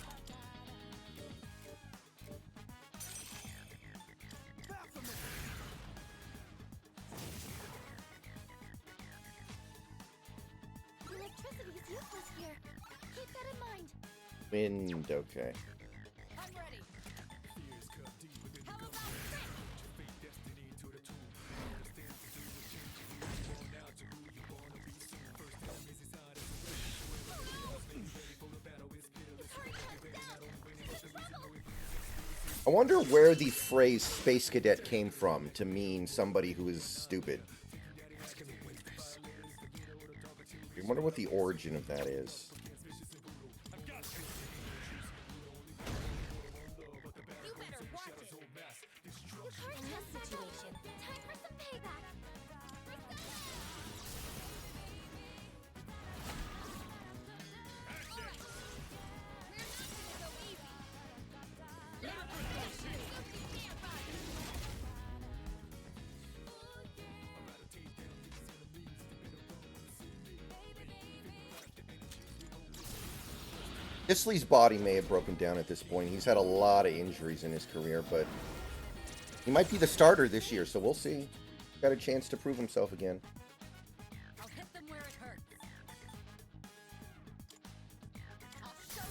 Electricity is useless here. Keep that in mind. Wind, okay. I'm ready. I wonder where the phrase space cadet came from to mean somebody who is stupid. I wonder what the origin of that is. You better watch it. In this situation, time for some payback. Isley's body may have broken down at this point. He's had a lot of injuries in his career, but He might be the starter this year, so we'll see. Got a chance to prove himself again. I'll hit them where it hurts. I'll show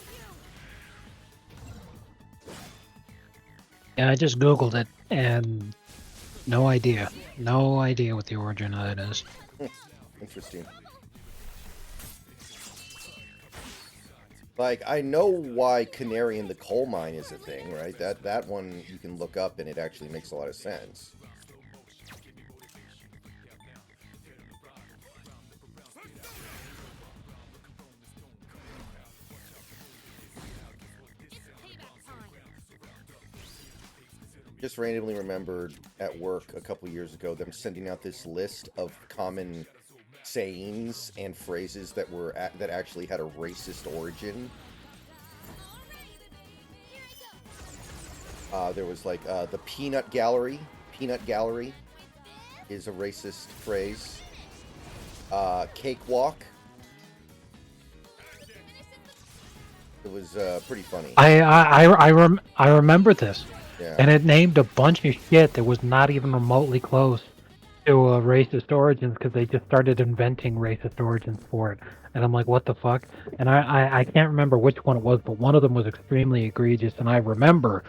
you. Yeah, I just Googled it and no idea. No idea what the origin of that is. Interesting. Like, I know why Canary in the Coal Mine is a thing, right? That one you can look up and it actually makes a lot of sense. Just randomly remembered at work a couple years ago them sending out this list of common sayings and phrases that that actually had a racist origin. There was like the peanut gallery. Peanut gallery is a racist phrase. Cakewalk. It was pretty funny. I remember this, Yeah. and it named a bunch of shit that was not even remotely close to racist origins because they just started inventing racist origins for it. And I'm like, what the fuck? And I can't remember which one it was, but one of them was extremely egregious. And I remember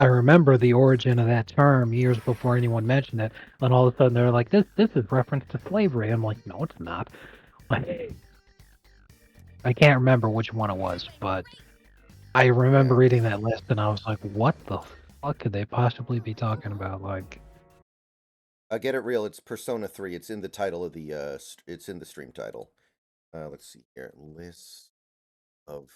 the origin of that term years before anyone mentioned it. And all of a sudden they're like, this is reference to slavery. I'm like, no, it's not. Like, I can't remember which one it was, but I remember reading that list and I was like, what the fuck could they possibly be talking about? Like, Get it real. It's Persona 3. It's in the title of the. It's in the stream title. Let's see here. List of.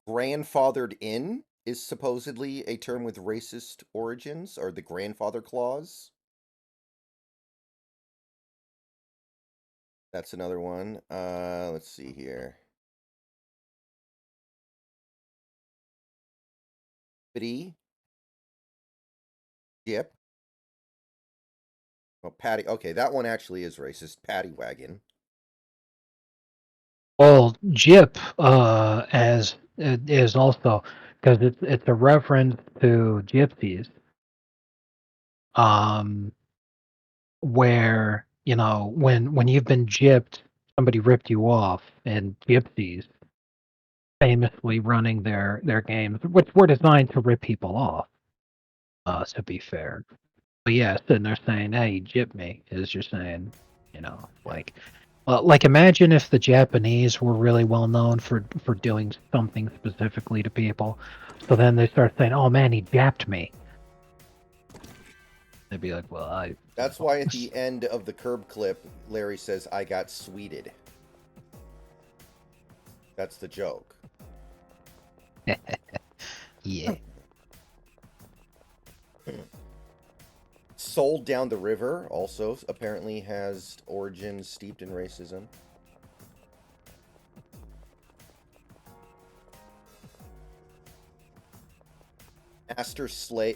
Grandfathered in is supposedly a term with racist origins, or the grandfather clause. That's another one. Let's see here. Patty. Yep. Oh, Patty. Okay, that one actually is racist. Patty wagon. well, Jip as is also because it's a reference to gypsies, where when you've been gypped, somebody ripped you off, and gypsies famously running their games, which were designed to rip people off. To be fair, but yeah, sitting there saying, "Hey, gyp me," is just saying, like. Well, like imagine if the Japanese were really well known for doing something specifically to people, so then they start saying, "Oh man, he japped me." They'd be like, "Well, That's why at the end of the curb clip, Larry says, "I got sweeted." That's the joke. yeah." Sold Down the River also apparently has origins steeped in racism.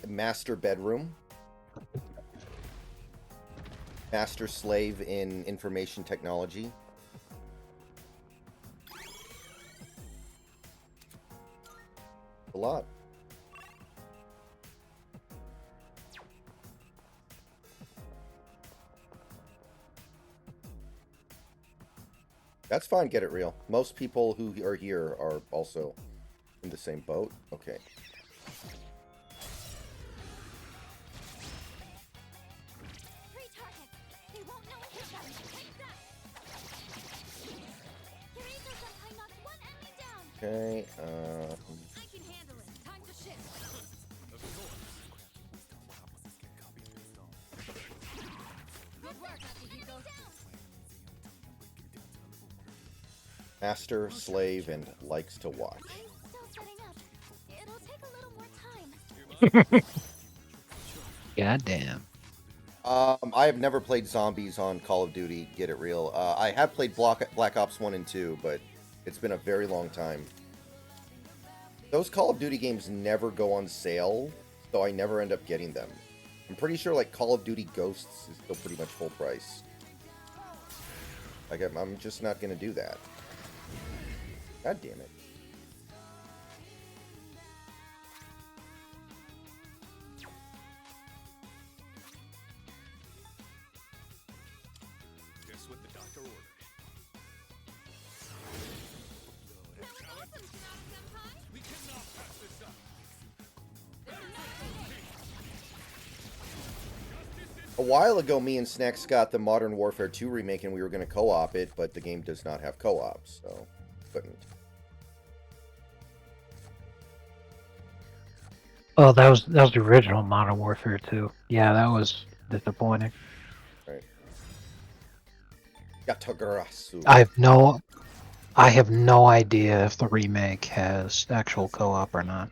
Master bedroom. Master slave in information technology. A lot. That's fine, get it real. Most people who are here are also in the same boat. Okay. Three targets. They won't know it hit them. Take that. Kirito-senpai knocked one enemy down. Okay. I can handle it. Time to shift. Good work, Akihiko. Master, slave, and likes to watch. I'm still setting up. It'll take a little more time. Goddamn. I have never played zombies on Call of Duty, get it real. I have played Black Ops 1 and 2, but it's been a very long time. Those Call of Duty games never go on sale, so I never end up getting them. I'm pretty sure like Call of Duty Ghosts is still pretty much full price. Like I'm just not gonna do that. God damn it. Just what the doctor ordered. We cannot pass this up. A while ago, me and Snacks got the Modern Warfare 2 remake, and we were going to co-op it, but the game does not have co-op, so couldn't. Oh, that was the original Modern Warfare 2. Yeah, that was disappointing. Right. Yatagarasu. I have no idea if the remake has actual co-op or not.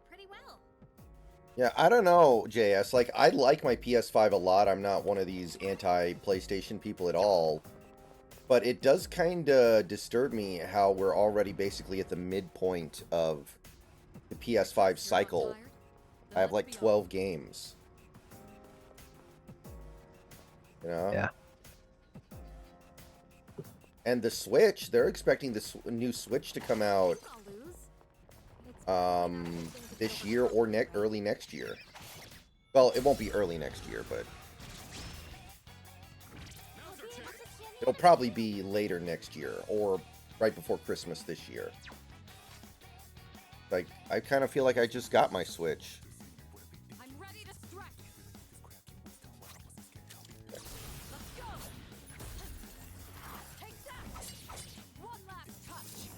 Pretty well. Yeah, I don't know, JS. Like, I like my PS5 a lot. I'm not one of these anti-PlayStation people at all. But it does kind of disturb me how we're already basically at the midpoint of the PS5 cycle. I have like 12 games. You know? Yeah. And the Switch, they're expecting this new Switch to come out this year or early next year. Well, it won't be early next year, but it'll probably be later next year or right before Christmas this year. Like, I kind of feel like I just got my Switch. I'm ready to strike. Let's go. Take that. One last touch.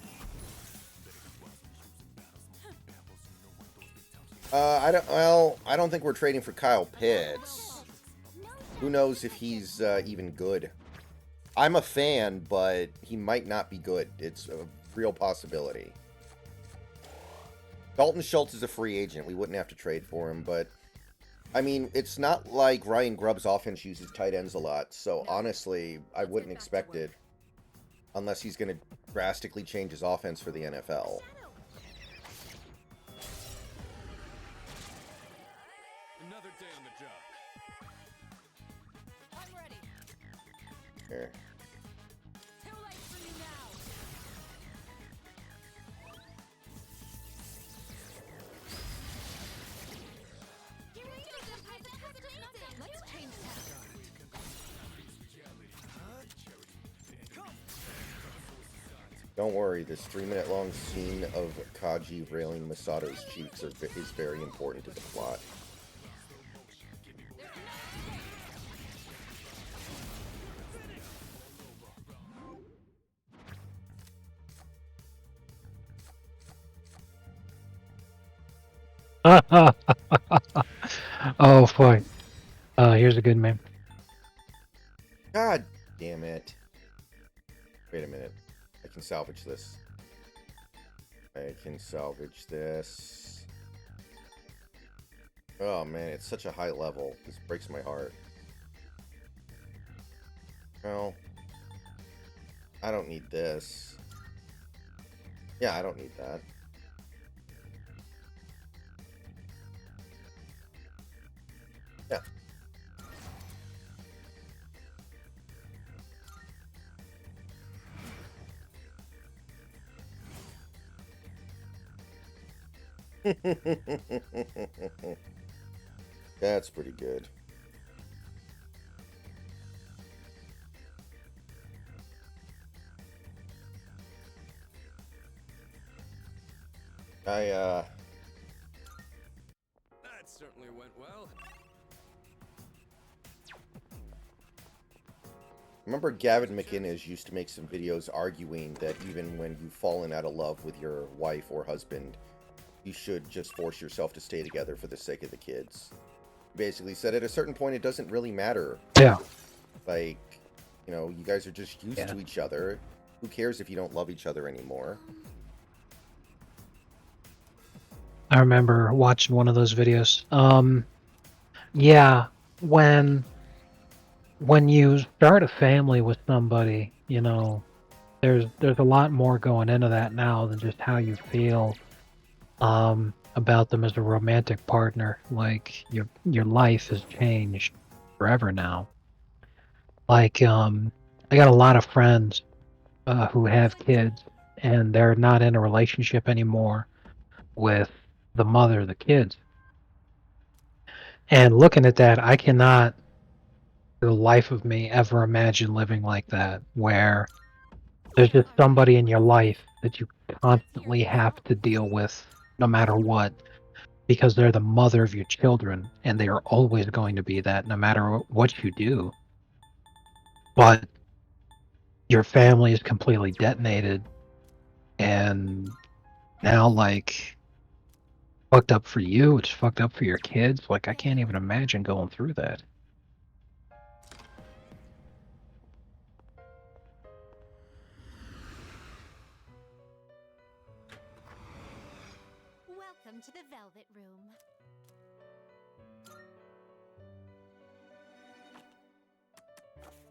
I don't think we're trading for Kyle Pitts. Who knows if he's even good. I'm a fan, but he might not be good. It's a real possibility. Dalton Schultz is a free agent. We wouldn't have to trade for him, but I mean, it's not like Ryan Grubb's offense uses tight ends a lot, so honestly, I wouldn't expect it unless he's going to drastically change his offense for the NFL. Another day on the job. I'm ready. Here. Too late for you now. Let's change that. Don't worry, this 3-minute long scene of Kaji railing Masato's cheeks is very important to the plot. Oh, fuck. Here's a good meme. God damn it. Wait a minute. I can salvage this. I can salvage this. Oh man, it's such a high level. This breaks my heart. Well, I don't need this. Yeah, I don't need that. Yeah. That's pretty good. That certainly went well. Remember Gavin McInnes used to make some videos arguing that even when you've fallen out of love with your wife or husband, you should just force yourself to stay together for the sake of the kids. Basically said at a certain point it doesn't really matter. Yeah. Like, you know, you guys are just used to each other. Who cares if you don't love each other anymore? I remember watching one of those videos. Yeah, when you start a family with somebody, you know, there's a lot more going into that now than just how you feel about them as a romantic partner. Like your life has changed forever now. Like I got a lot of friends who have kids and they're not in a relationship anymore with the mother of the kids. And looking at that, I cannot, for the life of me, ever imagine living like that, where there's just somebody in your life that you constantly have to deal with no matter what, because they're the mother of your children, and they are always going to be that no matter what you do. But your family is completely detonated, and now, like, fucked up for you, it's fucked up for your kids. Like, I can't even imagine going through that. Welcome to the Velvet Room.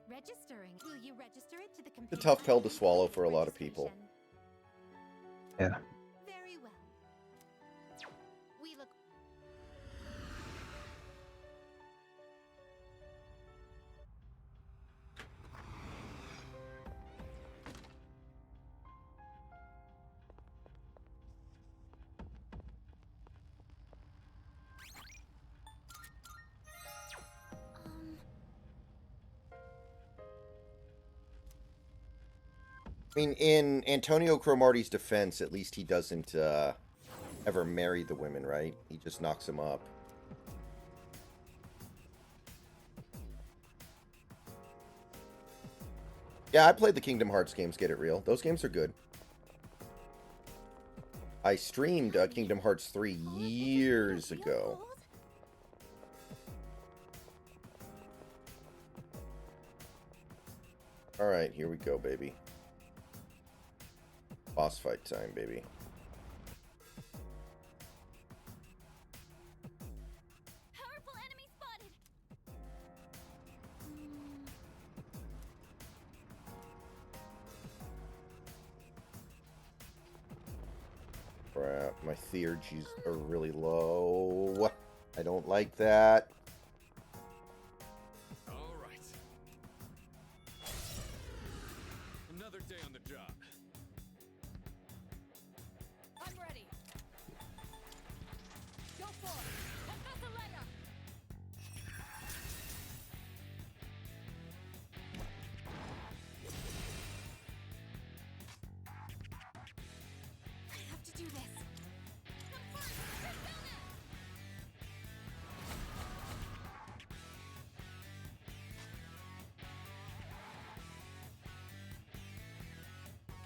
Registering. Will you register it to the computer? It's a tough pill to swallow for a lot of people. Yeah. Very well. We look. I mean, in Antonio Cromartie's defense, at least he doesn't ever marry the women, right? He just knocks them up. Yeah, I played the Kingdom Hearts games, Get It Real. Those games are good. I streamed Kingdom Hearts 3 years ago. Alright, here we go, baby. Boss fight time, baby. Powerful enemy spotted. Crap, my theurgies are really low. I don't like that. All right. Another day on the job. I'm ready. Go for it. Professor I have to do this. Come first, Persona!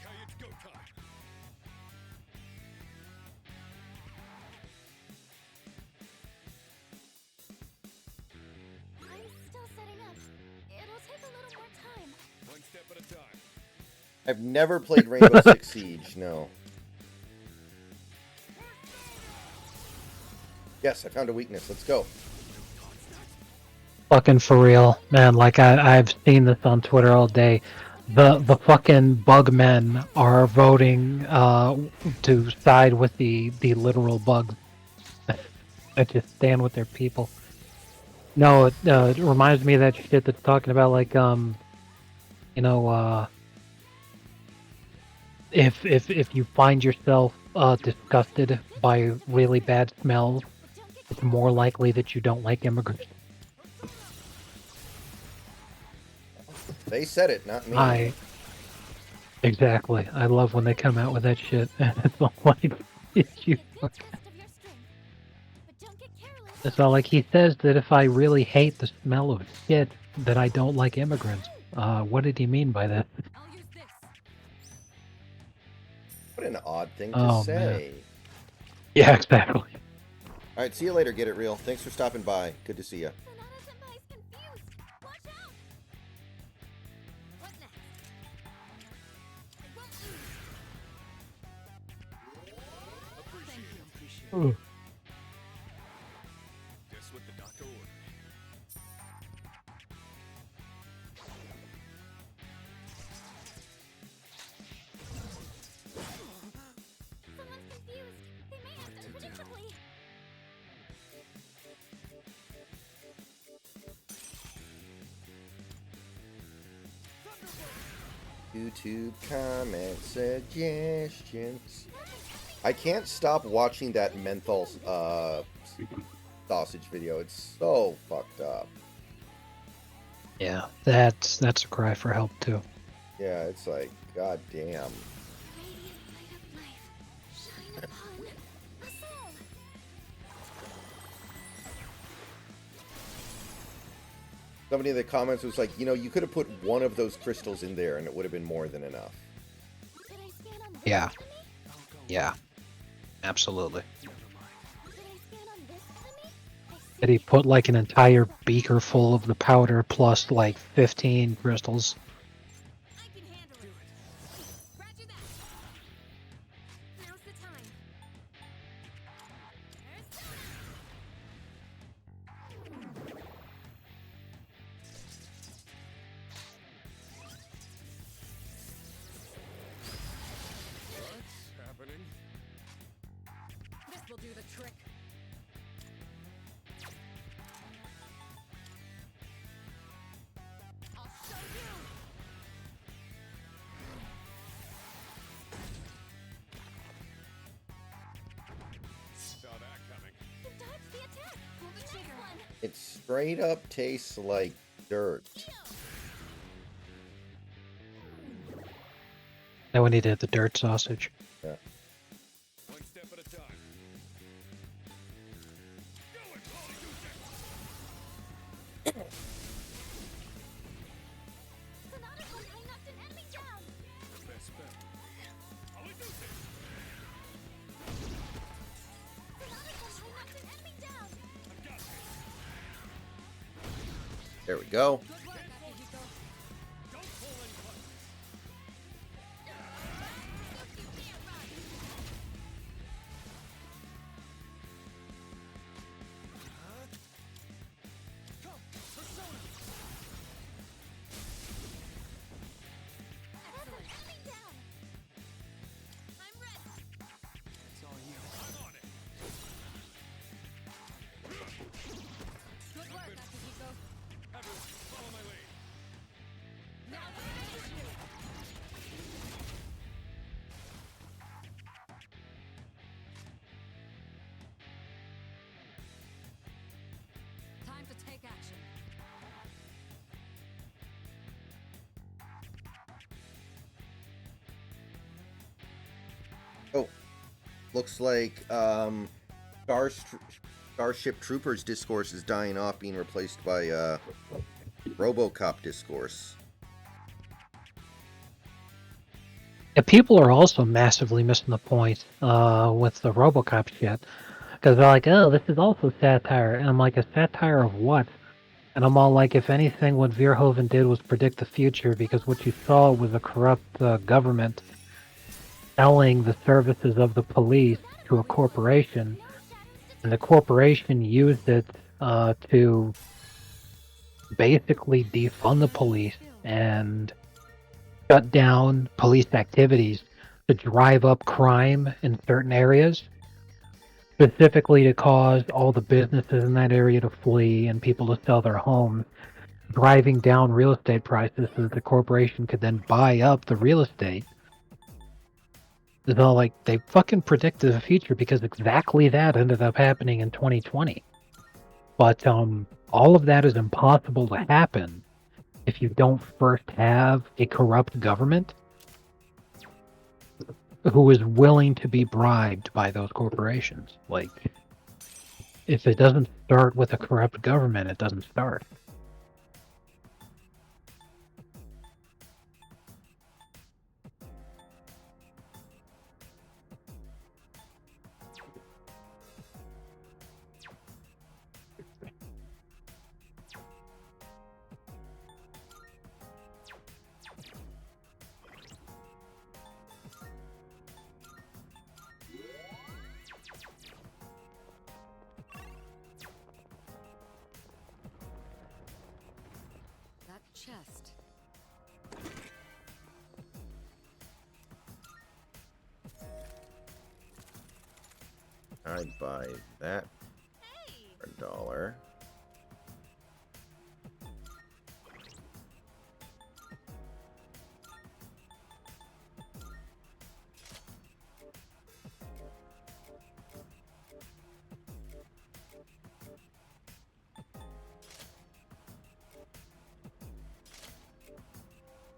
Kai, it's go time. I'm still setting up. It'll take a little more time. One step at a time. I've never played Rainbow Six Siege, no. Yes, I found a weakness. Let's go. Fucking for real, man. Like I've seen this on Twitter all day. The fucking bug men are voting to side with the literal bugs that just stand with their people. No, it reminds me of that shit that's talking about like you know if you find yourself disgusted by really bad smells, it's more likely that you don't like immigrants. They said it, not me. Exactly. I love when they come out with that shit. It's all like, you. Be a good test of your strength. But don't get careless. It's all like he says that if I really hate the smell of shit, that I don't like immigrants. What did he mean by that? I'll use this. What an odd thing to Oh, say. Yeah, exactly. Alright, see you later, Get It Real. Thanks for stopping by. Good to see you. Sonata-senpai's confused. Watch out! What next? It won't lose. Appreciate it. Appreciate Ooh. Just what the doctor ordered. YouTube comment suggestions. I can't stop watching that menthol sausage video. It's so fucked up. Yeah, that's a cry for help too. Yeah, it's like, god damn. Radiant light of life, shine upon us all. Somebody in the comments was like, you know, you could have put one of those crystals in there and it would have been more than enough. Did I scan on this Yeah. enemy? Yeah, absolutely. Did I scan on this enemy? I see Did he put like an entire beaker full of the powder plus like 15 crystals? I can handle it. Roger that. Now's the time. Persona! What's happening? This will do the trick. I'll show you. Saw that coming. You dodged the attack. Pull the trigger. One. It straight up tastes like dirt. Now we need to hit the dirt sausage. Yeah. One step at a time. Do it, Holy Sonata Senpai knocked an enemy down. Best bet. Holy Deuce! Sonata Senpai knocked an enemy down. I've got this. There we go. Good work, Akihiko. Don't pull any punches. You can't run. Come, Persona! That's an enemy down. I'm ready. It's all you. I'm on it. Good work, Akihiko. Everyone, follow my lead. Now let's finish you. Time to take action. Oh, looks like Starship Troopers discourse is dying off, being replaced by RoboCop discourse. Yeah, people are also massively missing the point with the RoboCop shit. Because they're like, oh, this is also satire. And I'm like, a satire of what? And I'm all like, if anything, what Verhoeven did was predict the future, because what you saw was a corrupt government selling the services of the police to a corporation, and the corporation used it to basically defund the police and shut down police activities to drive up crime in certain areas, specifically to cause all the businesses in that area to flee and people to sell their homes, driving down real estate prices so that the corporation could then buy up the real estate. So, like, they fucking predicted the future, because exactly that ended up happening in 2020. But all of that is impossible to happen if you don't first have a corrupt government who is willing to be bribed by those corporations. Like, if it doesn't start with a corrupt government, it doesn't start. That chest. I'd buy that Hey! for $1.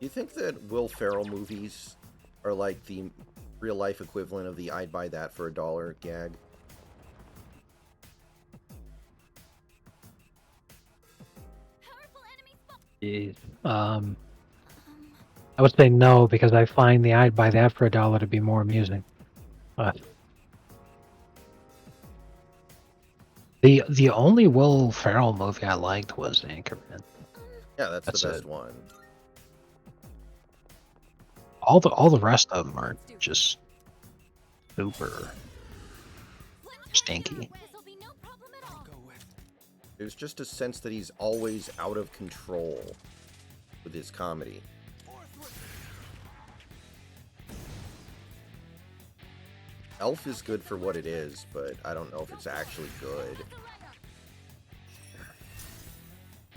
Do you think that Will Ferrell movies are like the real life equivalent of the "I'd buy that for $1" gag? Powerful enemy spot. Jeez. I would say no because I find the I'd buy that for $1 to be more amusing. But the only Will Ferrell movie I liked was Anchorman. Yeah, that's That's the best it. one. All the rest of them are just super stinky. This'll be no problem at all. Go with. There's just a sense that he's always out of control with his comedy. Elf is good for what it is, but I don't know if it's actually good.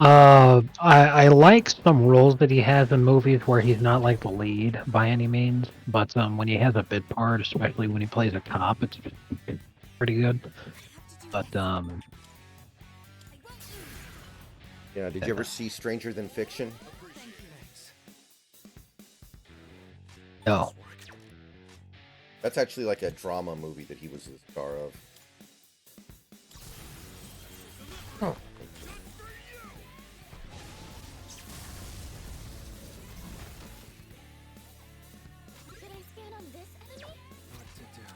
I like some roles that he has in movies where he's not like the lead by any means, but when he has a bit part, especially when he plays a cop, it's pretty good. But Yeah, did you ever see Stranger Than Fiction? no. That's actually like a drama movie that he was the star of. Did I scan on this enemy? What to do?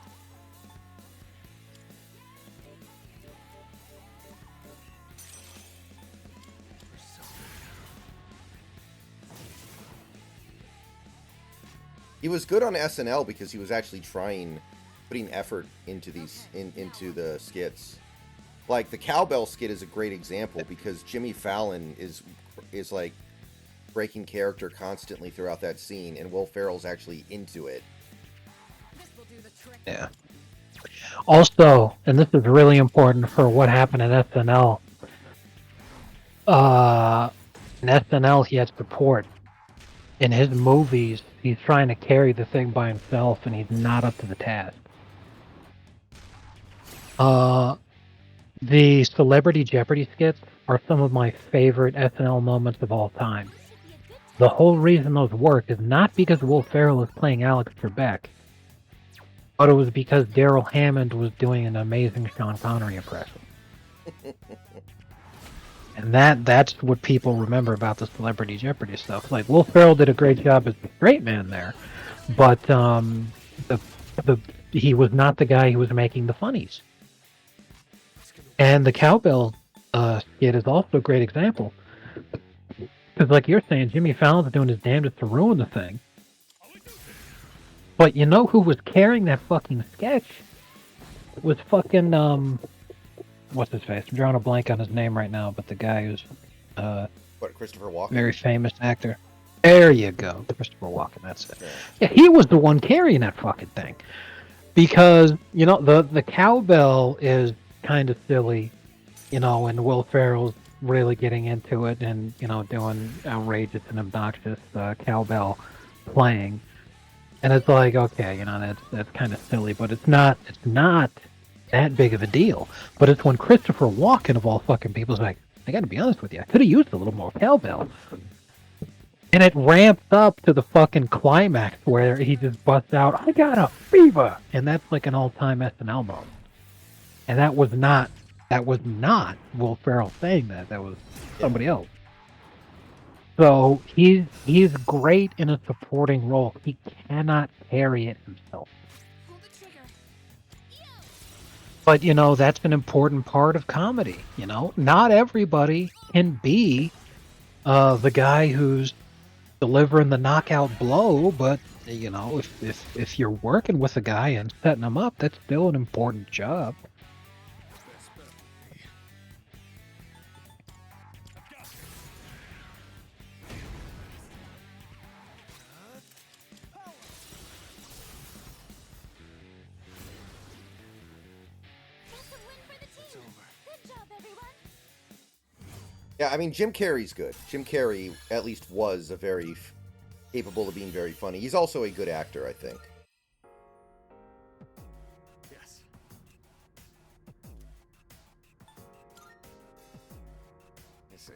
He was good on SNL because he was actually putting effort into into the skits. Like the cowbell skit is a great example because Jimmy Fallon is like breaking character constantly throughout that scene, and Will Ferrell's actually into it. This will do the trick. Yeah. Also, and this is really important for what happened in SNL. In SNL, he had support. In his movies, he's trying to carry the thing by himself, and he's not up to the task. The Celebrity Jeopardy skits are some of my favorite SNL moments of all time. The whole reason those work is not because Will Ferrell is playing Alex Trebek, but it was because Daryl Hammond was doing an amazing Sean Connery impression. And that's what people remember about the Celebrity Jeopardy stuff. Like, Will Ferrell did a great job as the straight man there, but he was not the guy who was making the funnies. And the cowbell skit is also a great example. Because like you're saying, Jimmy Fallon's doing his damnedest to ruin the thing. But you know who was carrying that fucking sketch? It was fucking, what's his face? I'm drawing a blank on his name right now, but the guy who's What, Christopher Walken? very famous actor. There you go. Christopher Walken, that's it. Yeah. Yeah, he was the one carrying that fucking thing. Because, you know, the cowbell is kind of silly, you know, and Will Ferrell's really getting into it and, you know, doing outrageous and obnoxious cowbell playing. And it's like, okay, you know, that's kind of silly, but it's not that big of a deal. But it's when Christopher Walken, of all fucking people, is like, I gotta be honest with you, I could have used a little more cowbell. And it ramps up to the fucking climax where he just busts out, I got a fever! And that's like an all-time SNL moment. And that was not Will Ferrell saying that. That was somebody else. So he's great in a supporting role. He cannot carry it himself. Pull the trigger. But you know, that's an important part of comedy. You know, not everybody can be the guy who's delivering the knockout blow. But you know, if you're working with a guy and setting him up, that's still an important job. That's a win for the team. Good job, everyone. Yeah, I mean, Jim Carrey's good. Jim Carrey, at least, was capable of being very funny. He's also a good actor, I think. Yes. I see.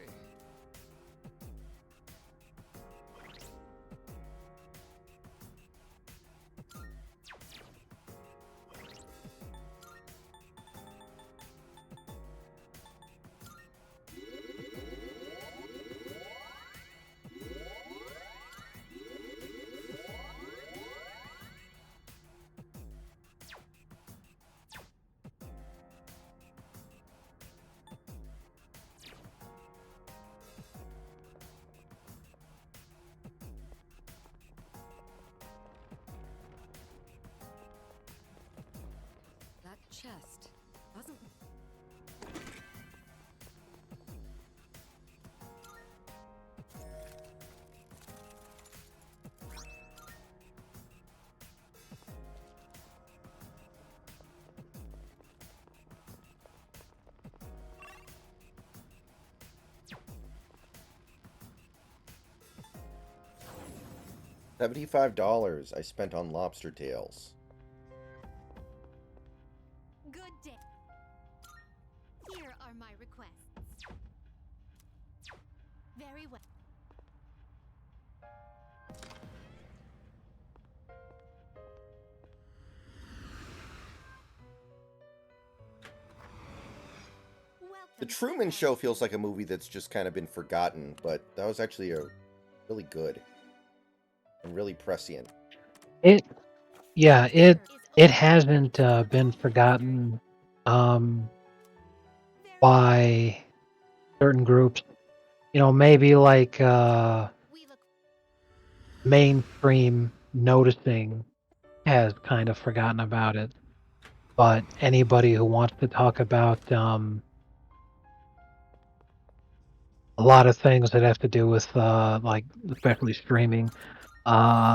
chest. Wasn't. $75 I spent on lobster tails. Good day. Here are my requests. Very well. Welcome The to Truman Paris. Show feels like a movie that's just kind of been forgotten, but that was actually a really good and really prescient. It yeah, it Is hasn't been forgotten um very by certain groups. You know, maybe like we look mainstream noticing has kind of forgotten about it. But anybody who wants to talk about a lot of things that have to do with like especially streaming,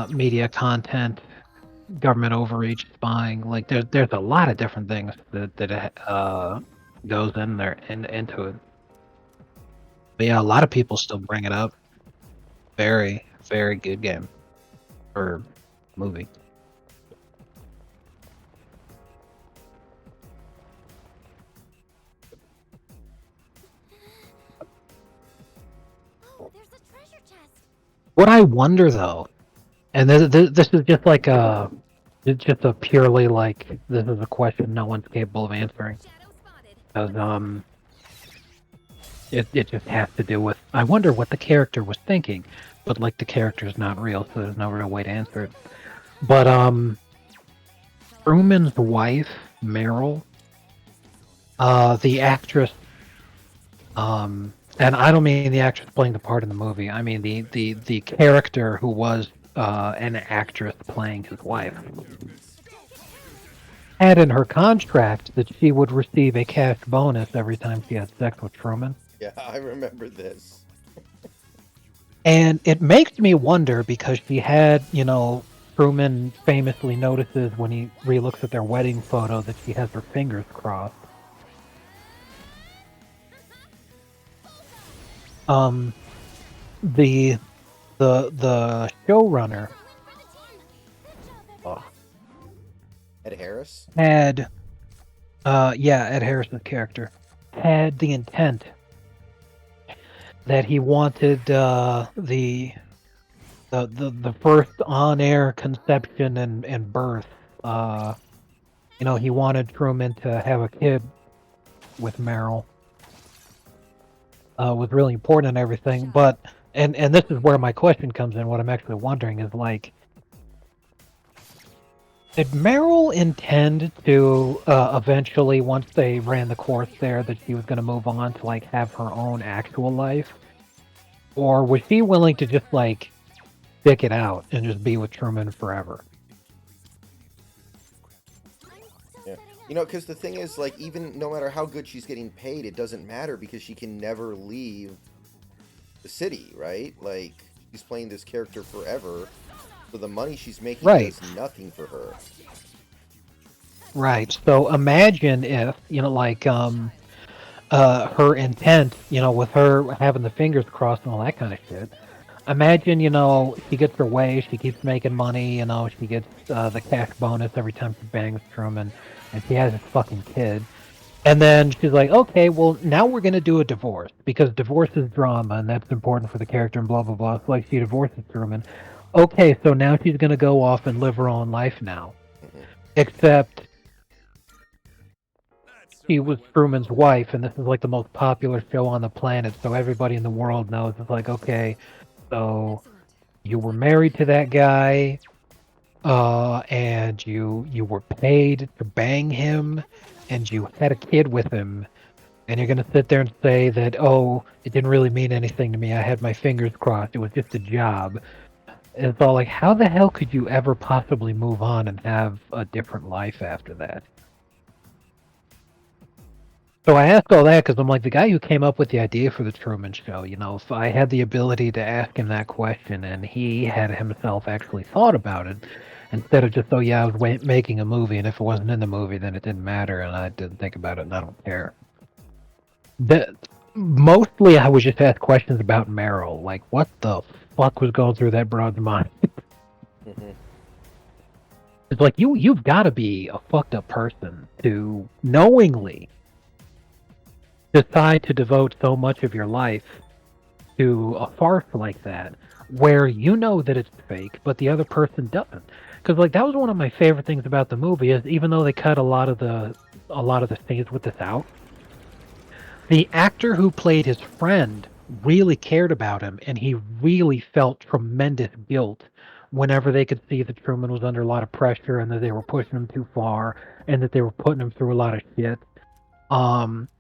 media content, government overreach, spying, like there's a lot of different things that goes in there into it. But yeah, a lot of people still bring it up. Very, very good game or movie. Oh, there's a treasure chest. What I wonder though, and this is just like it's just a purely like this is a question no one's capable of answering. Shadow spotted. Because it just has to do with I wonder what the character was thinking, but like the character's not real, so there's no real way to answer it. But Truman's wife, Meryl, the actress, and I don't mean the actress playing the part in the movie. I mean the character who was an actress playing his wife had in her contract that she would receive a cash bonus every time she had sex with Truman. Yeah, I remember this. And it makes me wonder because she had, you know, Truman famously notices when he relooks at their wedding photo that she has her fingers crossed. The showrunner Ed Harris? had, Ed Harris's character had the intent that he wanted the first on-air conception and birth. You know, he wanted Truman to have a kid with Meryl. Was really important and everything, but and this is where my question comes in. What I'm actually wondering is like, did Meryl intend to eventually, once they ran the course there, that she was going to move on to like have her own actual life, or was she willing to just like stick it out and just be with Truman forever? I'm still Yeah. setting up. You know, because the thing is, like, even no matter how good she's getting paid, it doesn't matter because she can never leave the city, right? Like, she's playing this character forever, so the money she's making Right. does nothing for her. Right. So imagine if, you know, like her intent, you know, with her having the fingers crossed and all that kind of shit. Imagine, you know, she gets her way, she keeps making money, you know, she gets the cash bonus every time she bangs Truman, and she has this fucking kid. And then she's like, okay, well, now we're going to do a divorce, because divorce is drama, and that's important for the character, and blah, blah, blah. So, like, she divorces Truman. Okay, so now she's going to go off and live her own life now. Mhm. Except That's she certainly was what- Truman's wife, and this is like the most popular show on the planet, so everybody in the world knows. It's like, okay, so Excellent. you were married to that guy, and you were paid to bang him, and you had a kid with him, and you're gonna sit there and say that, oh, it didn't really mean anything to me. I had my fingers crossed. It was just a job. And it's all like, how the hell could you ever possibly move on and have a different life after that? So I ask all that because I'm like, the guy who came up with the idea for the Truman Show, you know, if I had the ability to ask him that question and he had himself actually thought about it, instead of just, oh yeah, I was making a movie, and if it wasn't in the movie, then it didn't matter, and I didn't think about it, and I don't care. Mostly I would just ask questions about Meryl, like, what the fuck was going through that broad's mind? Hmm. It's like, you've got to be a fucked up person to knowingly decide to devote so much of your life to a farce like that, where you know that it's fake, but the other person doesn't. Because like that was one of my favorite things about the movie is even though they cut a lot of the scenes with this out, the actor who played his friend really cared about him, and he really felt tremendous guilt whenever they could see that Truman was under a lot of pressure and that they were pushing him too far and that they were putting him through a lot of shit.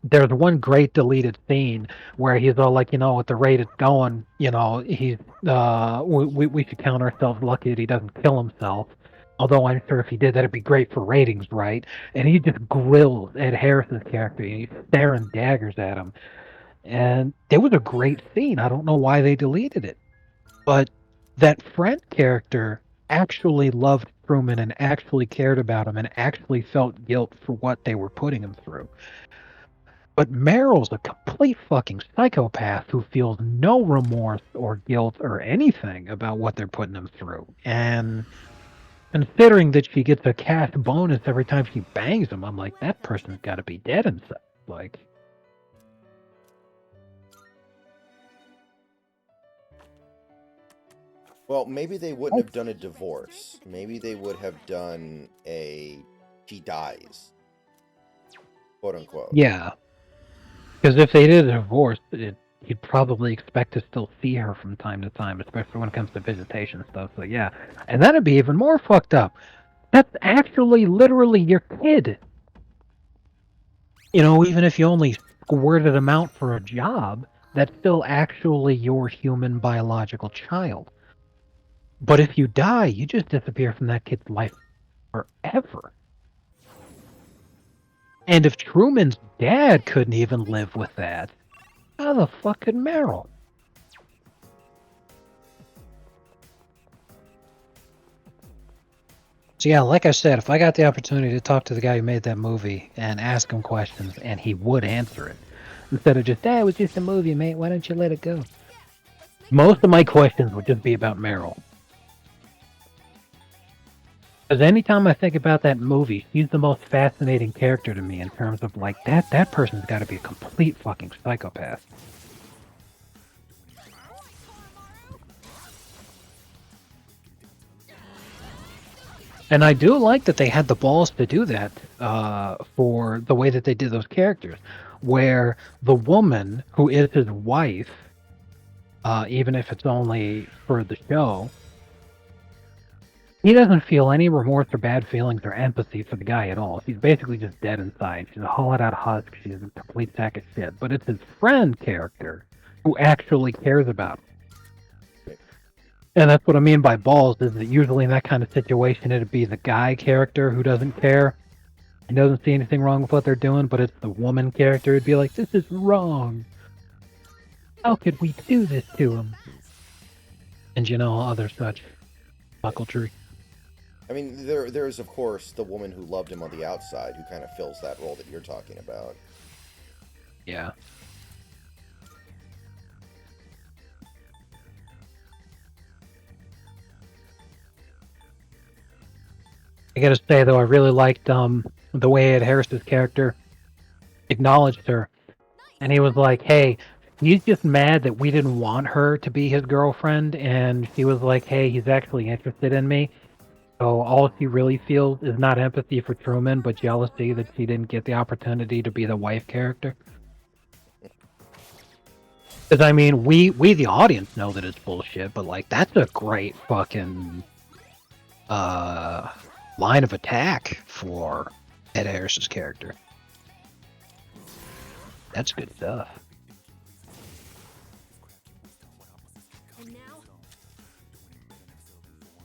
There's one great deleted scene where he's all like, you know, at the rate it's going, you know, he's we should count ourselves lucky that he doesn't kill himself. Although I'm sure if he did, that'd be great for ratings, right? And he just grills Ed Harris's character, and he's staring daggers at him. And it was a great scene. I don't know why they deleted it, but that friend character actually loved Truman and actually cared about him and actually felt guilt for what they were putting him through. But Meryl's a complete fucking psychopath who feels no remorse or guilt or anything about what they're putting him through. And considering that she gets a cash bonus every time she bangs him, I'm like, that person's got to be dead inside. Like, Well, maybe they wouldn't have done a divorce. Maybe they would have done a she dies, quote unquote. yeah. Because if they did a divorce, you'd probably expect to still see her from time to time, especially when it comes to visitation and stuff. So yeah, and that'd be even more fucked up. That's actually literally your kid. You know, even if you only squirted him out for a job, that's still actually your human biological child. But if you die, you just disappear from that kid's life forever. And if Truman's dad couldn't even live with that, how the fuck could Meryl? So yeah, like I said, if I got the opportunity to talk to the guy who made that movie and ask him questions, and he would answer it, instead of just, it was just a movie, mate, why don't you let it go? Most of my questions would just be about Meryl. Because anytime I think about that movie, she's the most fascinating character to me in terms of, like, that person's got to be a complete fucking psychopath. And I do like that they had the balls to do that for the way that they did those characters, where the woman who is his wife, even if it's only for the show, he doesn't feel any remorse or bad feelings or empathy for the guy at all. She's basically just dead inside. She's a hollowed out husk. She's a complete sack of shit. But it's his friend character who actually cares about him. And that's what I mean by balls, is that usually in that kind of situation, it'd be the guy character who doesn't care. He doesn't see anything wrong with what they're doing, but it's the woman character who'd be like, this is wrong. How could we do this to him? And you know, other such bucklery. I mean, there is, of course, the woman who loved him on the outside, who kind of fills that role that you're talking about. Yeah. I gotta say, though, I really liked the way Ed Harris's character acknowledged her. And he was like, hey, he's just mad that we didn't want her to be his girlfriend. And she was like, hey, he's actually interested in me. So all she really feels is not empathy for Truman, but jealousy that she didn't get the opportunity to be the wife character. Because, I mean, we the audience know that it's bullshit, but, like, that's a great fucking line of attack for Ed Harris's character. That's good stuff.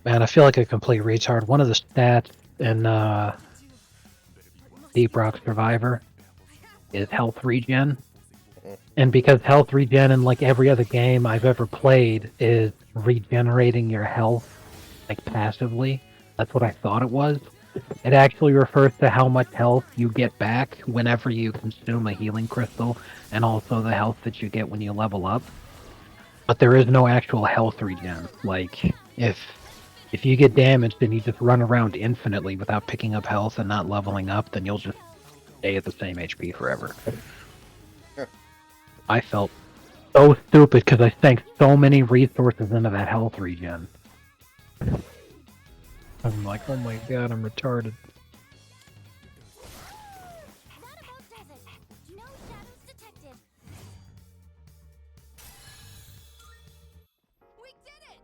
Man, I feel like a complete retard. One of the stats in Deep Rock Survivor is health regen. Mhm. And because health regen in like every other game I've ever played is regenerating your health like passively, that's what I thought it was. It actually refers to how much health you get back whenever you consume a healing crystal, and also the health that you get when you level up. But there is no actual health regen. Like if you get damaged and you just run around infinitely without picking up health and not leveling up, then you'll just stay at the same HP forever. Huh. I felt so stupid because I sank so many resources into that health regen. I'm like, oh my god, I'm retarded. Roundabout desert. No shadows detected. We did it!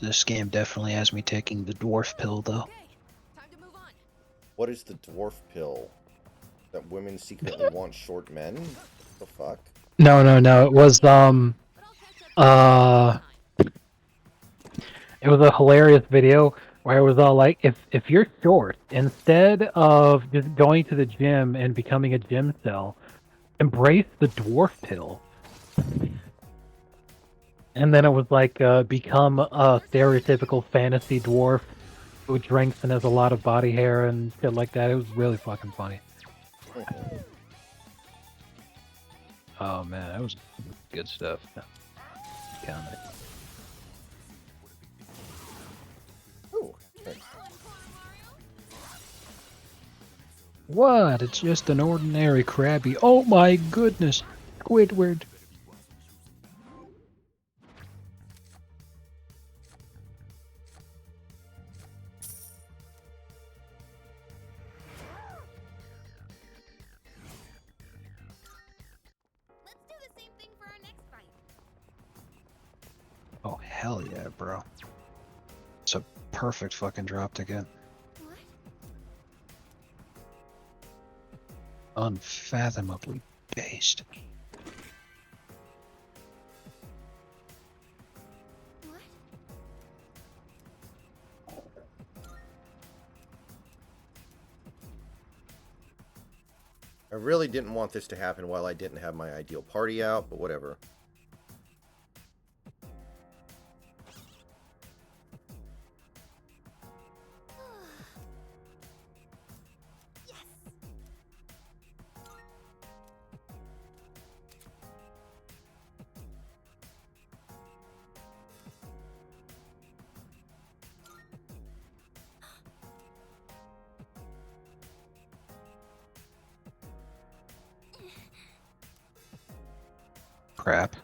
This game definitely has me taking the dwarf pill, though. Okay, time to move on. What is the dwarf pill? That women secretly want short men? What the fuck? No. It was But I'll catch up to you next time. it was a hilarious video where it was all like, if you're short, instead of just going to the gym and becoming a gym cell, embrace the dwarf pill. And then it was like, become a stereotypical fantasy dwarf who drinks and has a lot of body hair and shit like that. It was really fucking funny. Oh man, that was good stuff. Count it. Ooh, thanks. What? It's just an ordinary Krabby. Oh my goodness, Squidward. Let's do the same thing for our next fight. Oh hell yeah, bro. It's a perfect fucking drop to get. What? Unfathomably based. What? I really didn't want this to happen while I didn't have my ideal party out, but whatever. Yes. Crap.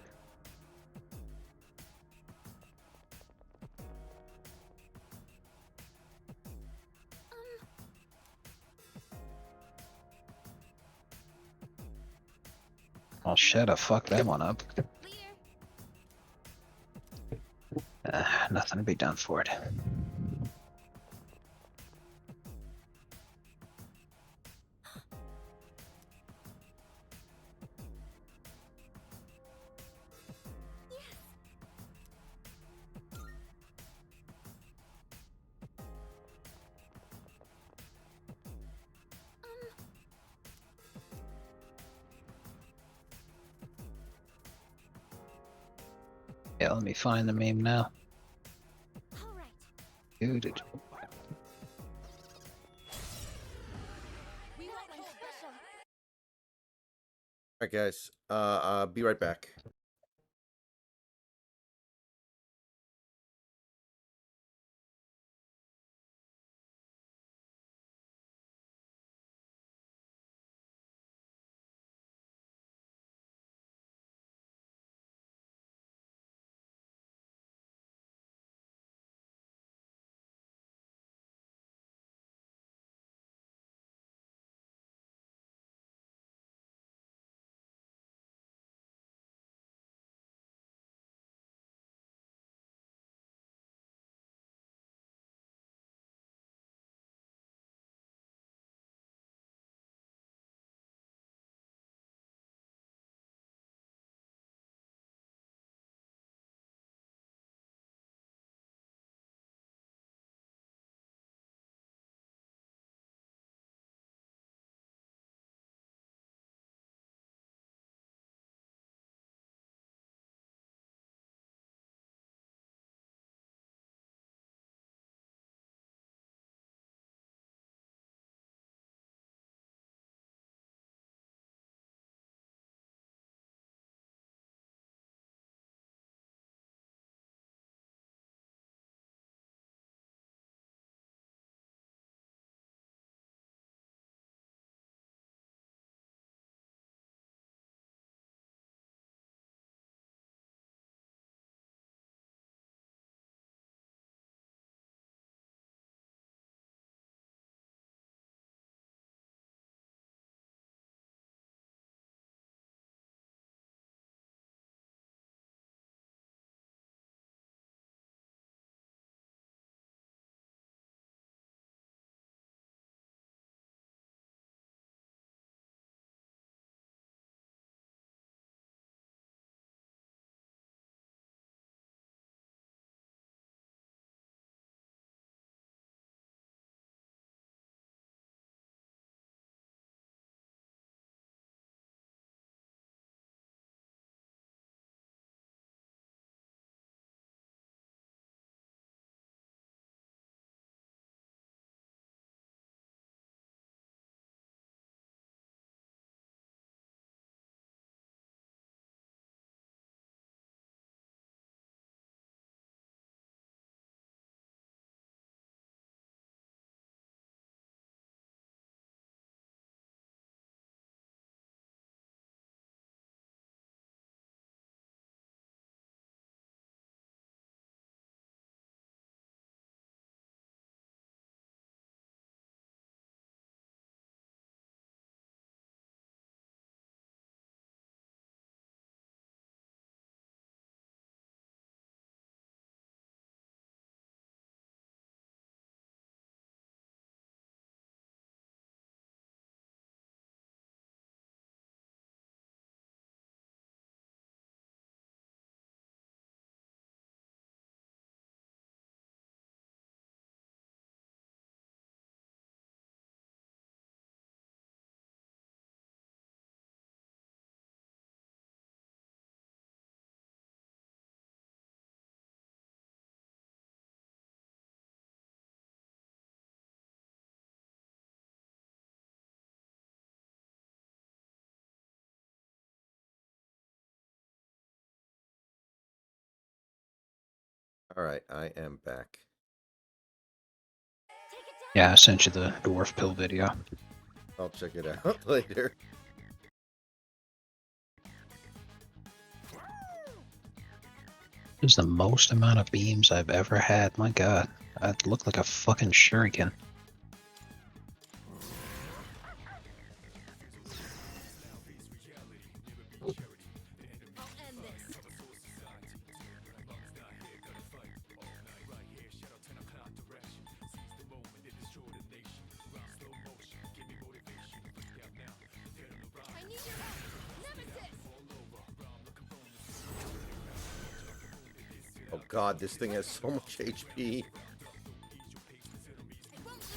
Oh shit, I fucked that one up. Clear. Nothing to be done for it. Yeah, let me find the meme now. All right. Dude. We want Nothing special. Alright guys, be right back. Alright, I am back. Take it down. Yeah, I sent you the dwarf pill video. I'll check it out later. This is the most amount of beams I've ever had. My god. I look like a fucking shuriken. I'll end this. I need your help! Nemesis! Oh god, this thing has so much HP. It won't lose.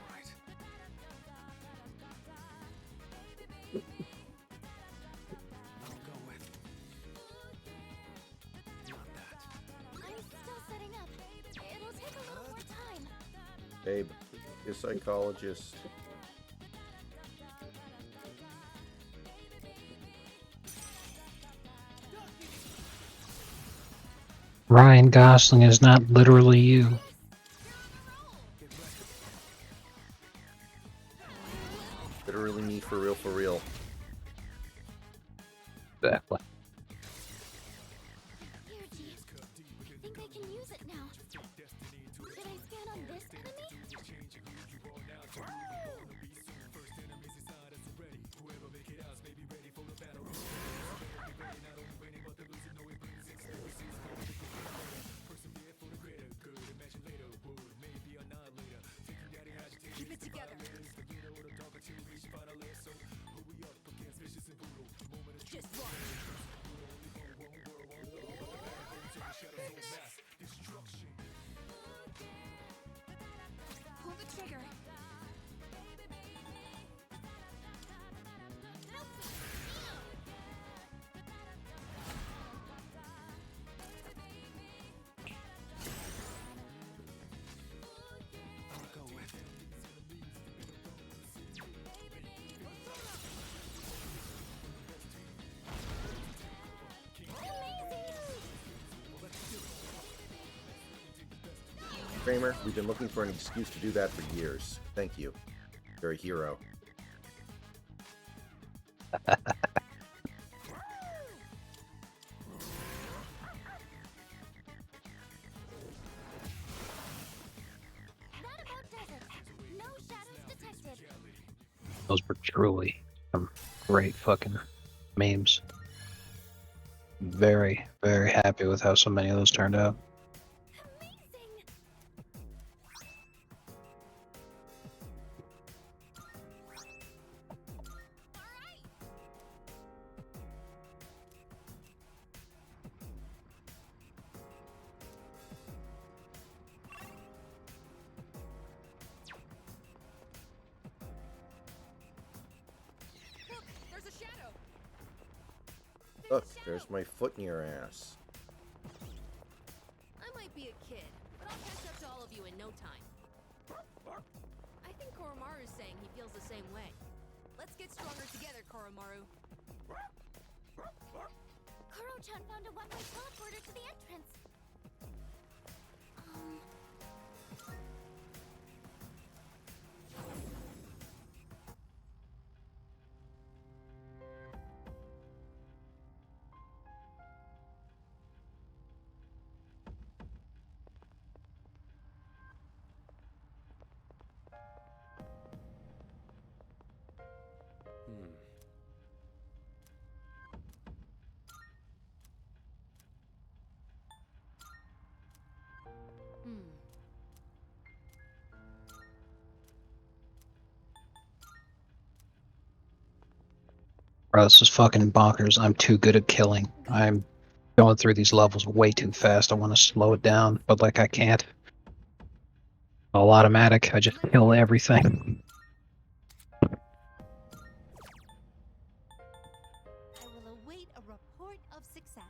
Alright. I'll go with. Not that. I'm still setting up. It'll take a little more time. Babe, you're a psychologist. Ryan Gosling is not literally you. Literally me for real, for real. Exactly. Here, G. I think I can use it now. Should I scan on this enemy? Keep it together. Just watch. Pull the trigger. I'll go with. Kramer, we've been looking for an excuse to do that for years. Thank you. You're a hero. That about does it. No shadows detected. Those were truly some great fucking memes. Very, very happy with how so many of those turned out. Amazing! Look, there's a shadow. Look, there's my foot in your ass. I might be a kid, but I'll catch up to all of you in no time. I think Koromaru's saying he feels the same way. Let's get stronger together, Koromaru. Koro-chan found a one-way teleporter to the entrance. Hmm. Hmm. Bro, this is fucking bonkers. I'm too good at killing. I'm going through these levels way too fast. I want to slow it down, but like I can't. All automatic. I just kill everything. I will await a report of success.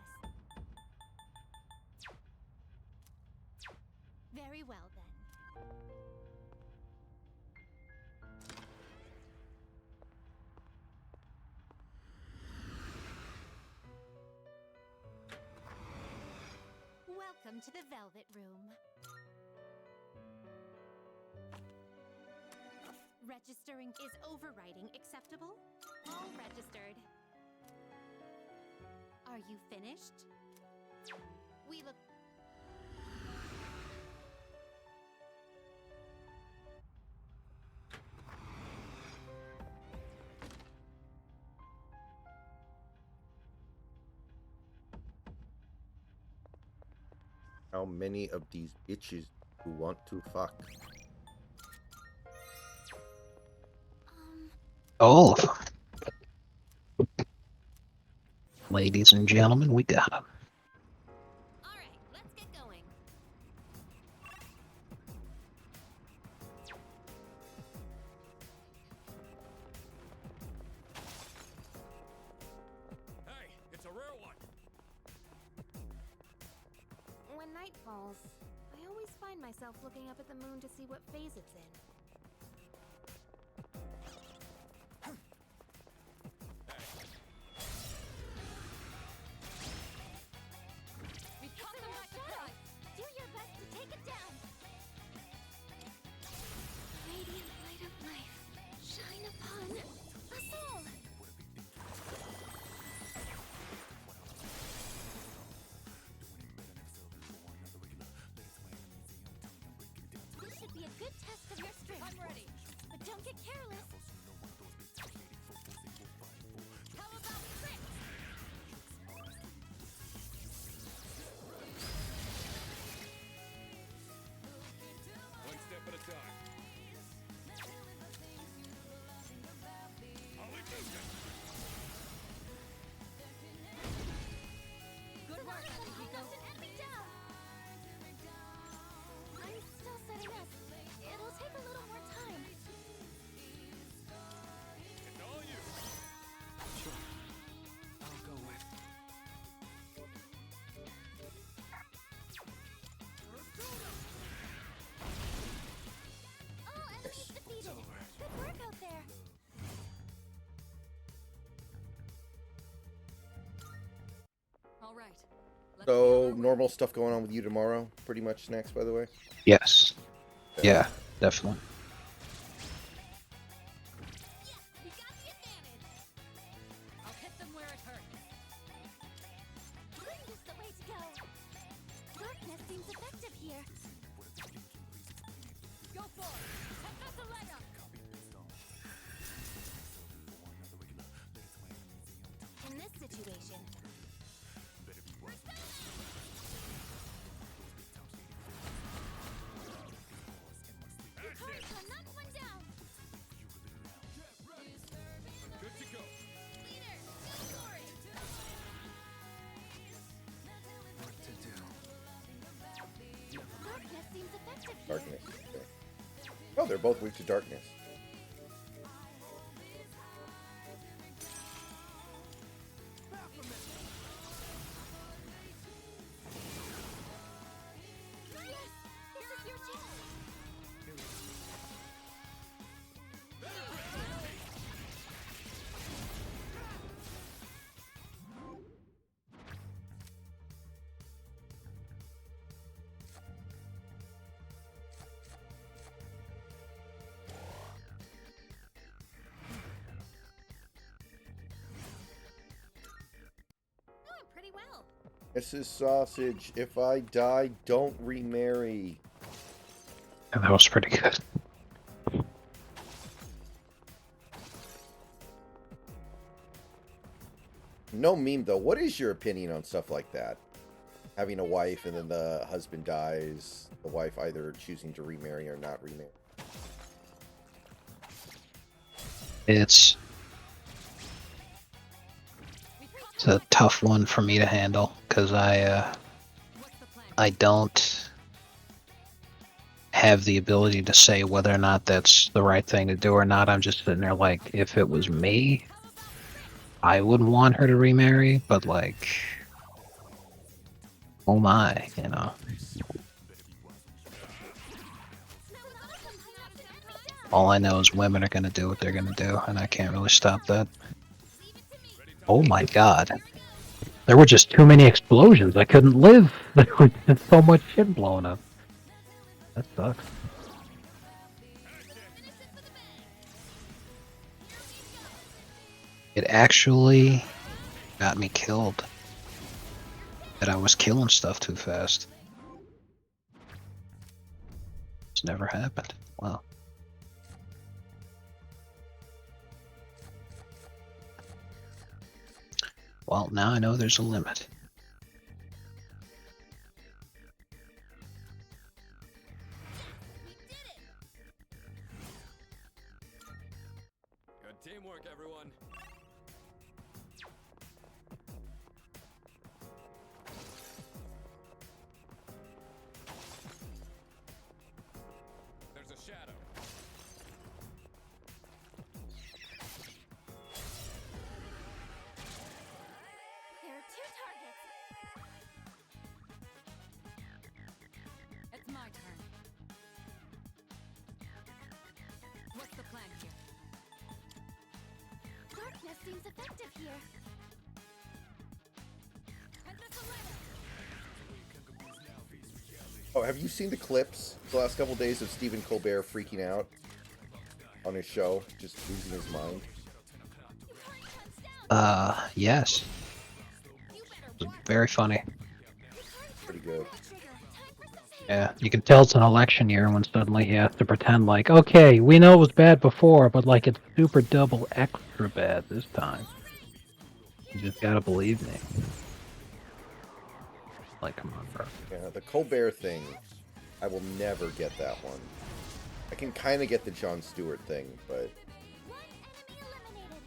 Welcome to the Velvet Room. Registering is overwriting acceptable? All registered. Are you finished? We look. How many of these bitches who want to fuck? All of them. Ladies and gentlemen, we got them. All right, let's get going. Hey, it's a rare one. When night falls, I always find myself looking up at the moon to see what phase it's in. We caught them by surprise! Do your best to take it down! Radiant light of life, shine upon us all! This should be a good test of your strength. I'm ready. But don't get careless. How about tricks? One step at a time. Hallelujah! Good work, Akihiko. Let me down! I'm still setting up. It'll take a little more time. It's all you. Sure. I'll go with. All enemies defeated. Good work out there. All right. Let's So, be on our way. normal stuff going on with you tomorrow? Pretty much next, by the way? Yes. Yeah, definitely. Yes, we got the advantage. I'll hit them where it hurts. Wind is the way to go. Darkness seems effective here. Go for it. Professor Leia. In this situation, Yukari-san knocked one down. Good to go. Leader, go for it. What to do? Darkness seems effective here. Darkness. Okay. Oh, they're both weak to darkness. Yes, this is your chance. Doing pretty well. Mrs. Sausage, if I die, don't remarry. And that was pretty good. No meme, though. What is your opinion on stuff like that? Having a wife and then the husband dies, the wife either choosing to remarry or not remarry. It's a tough one for me to handle because What's the plan? I don't have the ability to say whether or not that's the right thing to do or not. I'm just sitting there like, if it was me, I wouldn't want her to remarry, but like, oh my, you know. All I know is women are gonna do what they're gonna do, and I can't really stop that. Oh my god. There were just too many explosions. I couldn't live. There was just so much shit blowing up. That sucks. It actually got me killed. That I was killing stuff too fast. It's never happened. Wow. Well, now I know there's a limit. Good teamwork, everyone. There's a shadow. There are 2 targets. It's my turn. What's the plan here? Darkness seems effective here. And this a letter. Oh, have you seen the clips the last couple days of Stephen Colbert freaking out on his show, just losing his mind? Yes. It was very funny. Pretty good. Yeah, you can tell it's an election year when suddenly he has to pretend like, okay, we know it was bad before, but like it's super double extra bad this time. You just gotta believe me. Like, come on, bro. Yeah, the Colbert thing, I will never get that one. I can kind of get the Jon Stewart thing, but One enemy eliminated.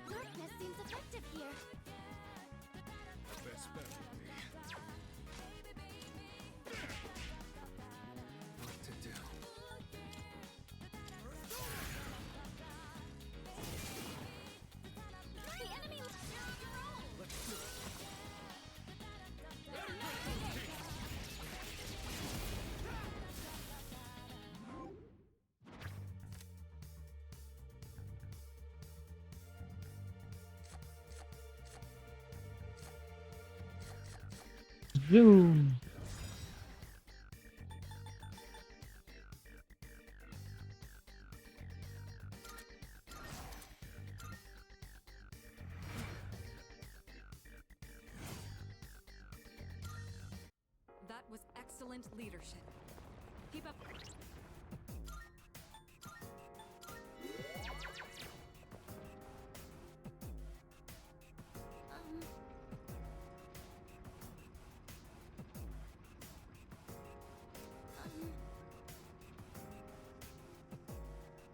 Darkness seems effective here. Best bet would be. What to do? The enemy. Zoom. That was excellent leadership. Keep up.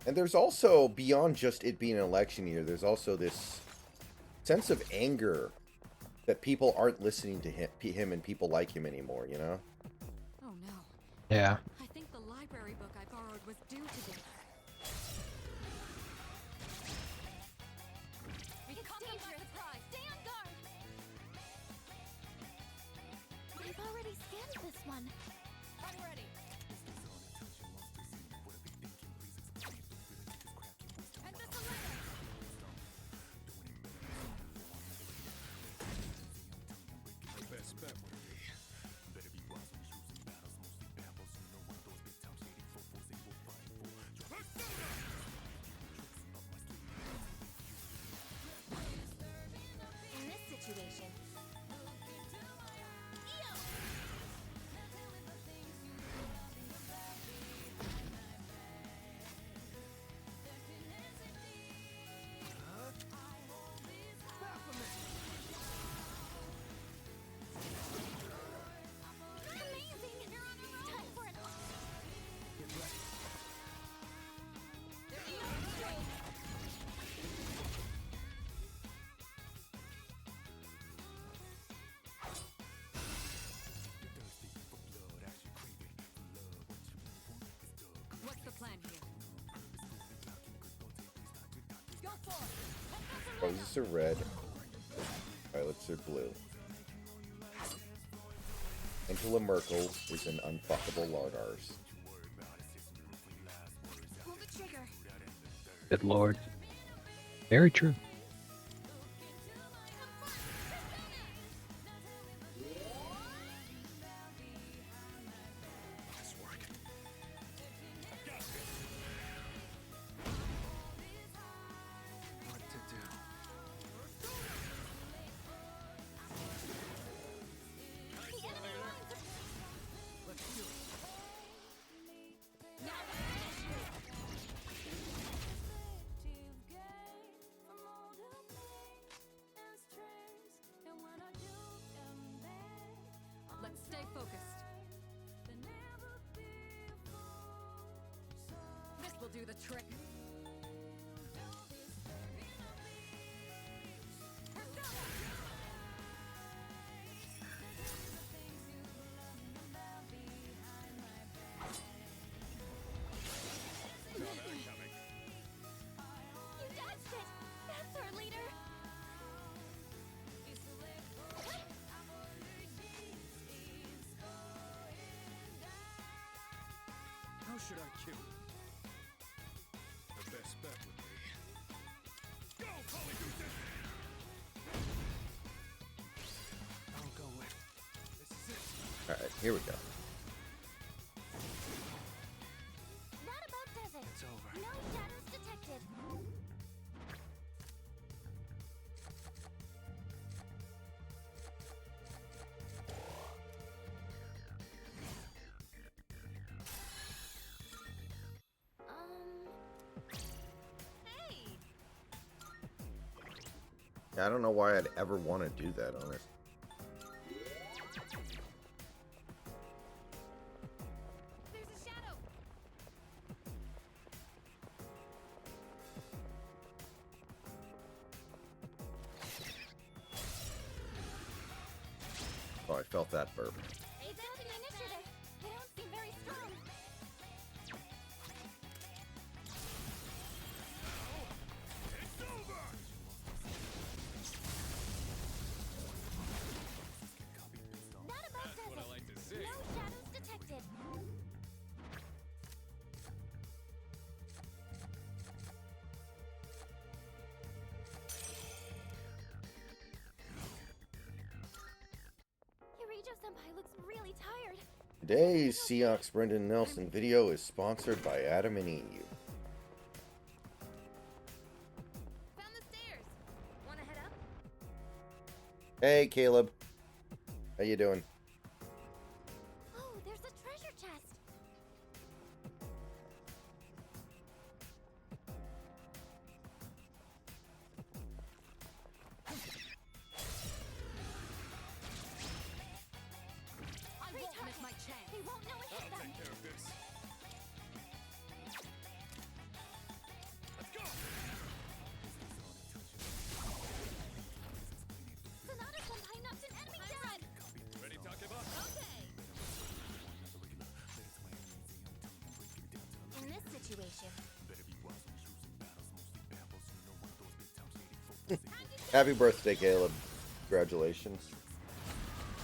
and there's also, beyond just it being an election year, there's also this sense of anger that people aren't listening to him and people like him anymore, you know? Oh no. Yeah. I think the library book I borrowed was due today. We caught them by surprise. Stay on guard. I've already scanned this one. I'm ready. And this a letter. Best bet would be. In this situation, amazing! Time for an What's the plan here? Go for it. Roses are red, violets are blue. Angela Merkel is an unfuckable Lardars. pull the trigger. Good lord. Very true. the trick. You dodged it! That's our leader! How should I kill you? The best bet would be... Go, Polygooses! I'll go with... This is it. Alright, here we go. Roundabout does it! It's over. No shadows detected! Hey! I don't know why I'd ever want to do that, honest. There's a shadow. Oh, I felt that burp. It's the initiative! They don't seem very strong! It's over! Roundabout does what I it! like to see. No shadows detected! Yurijo-senpai looks really tired. Today's Seahawks Brendan Nelson video is sponsored by Adam and Eve. Found the stairs. Wanna head up? Hey, Caleb. How you doing? Oh, there's a treasure chest! I won't miss my chance. They won't know it hit I'll them! take care of this. Let's go! Sonata-senpai knocked an enemy down! Ready, Takeba? Okay. In this situation, Happy birthday, Caleb. Congratulations.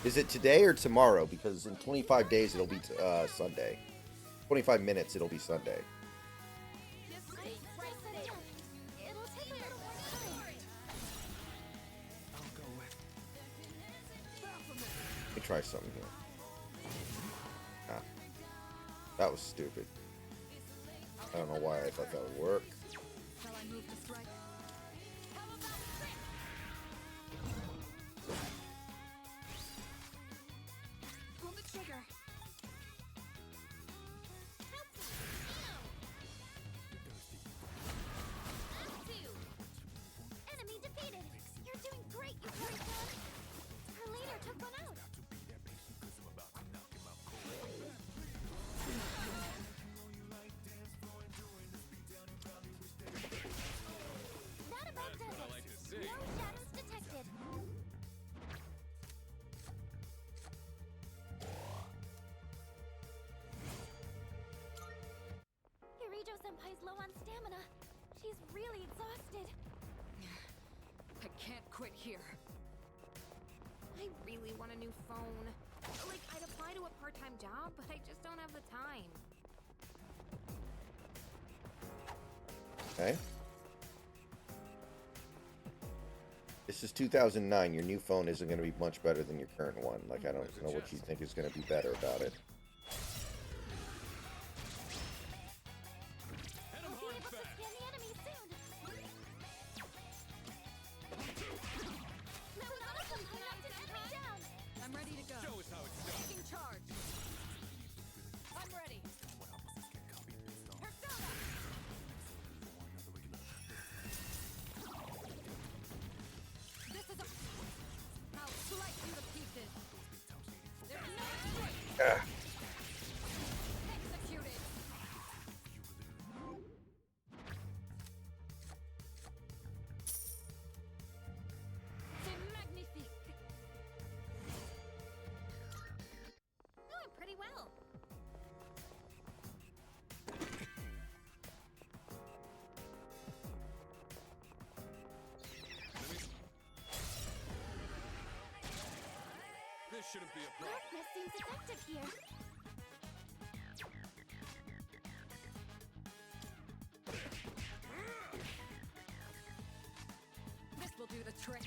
Is it today or tomorrow? Because in 25 days it'll be Sunday. 25 minutes it'll be Sunday. Just I stay right said there. no. It'll take a little more time. I'll go with... Let me try something here. Ah. That was stupid. I don't know why I thought that would work. Shall I move to strike? How about trick? Pull the trigger. Enemy defeated! You're doing great, Yukari-san! Her leader took one out! Roundabout does That's what I it! like to see. No shadows detected! Yurijo-senpai's low on stamina. She's really exhausted. I can't quit here. I really want a new phone. Like, I'd apply to a part-time job, but I just don't have the time. Okay. This is 2009. Your new phone isn't going to be much better than your current one. Like, I don't know what you think is going to be better about it. Hit 'em I'll be hard able to and fast. scan the enemy soon! Sonata-senpai knocked an enemy down! I'm ready to go. Show us how it's done. Taking charge. I'm ready. Persona! This is a... I'll slice you to pieces. There's no choice. shouldn't be a problem. Darkness seems effective here. This will do the trick.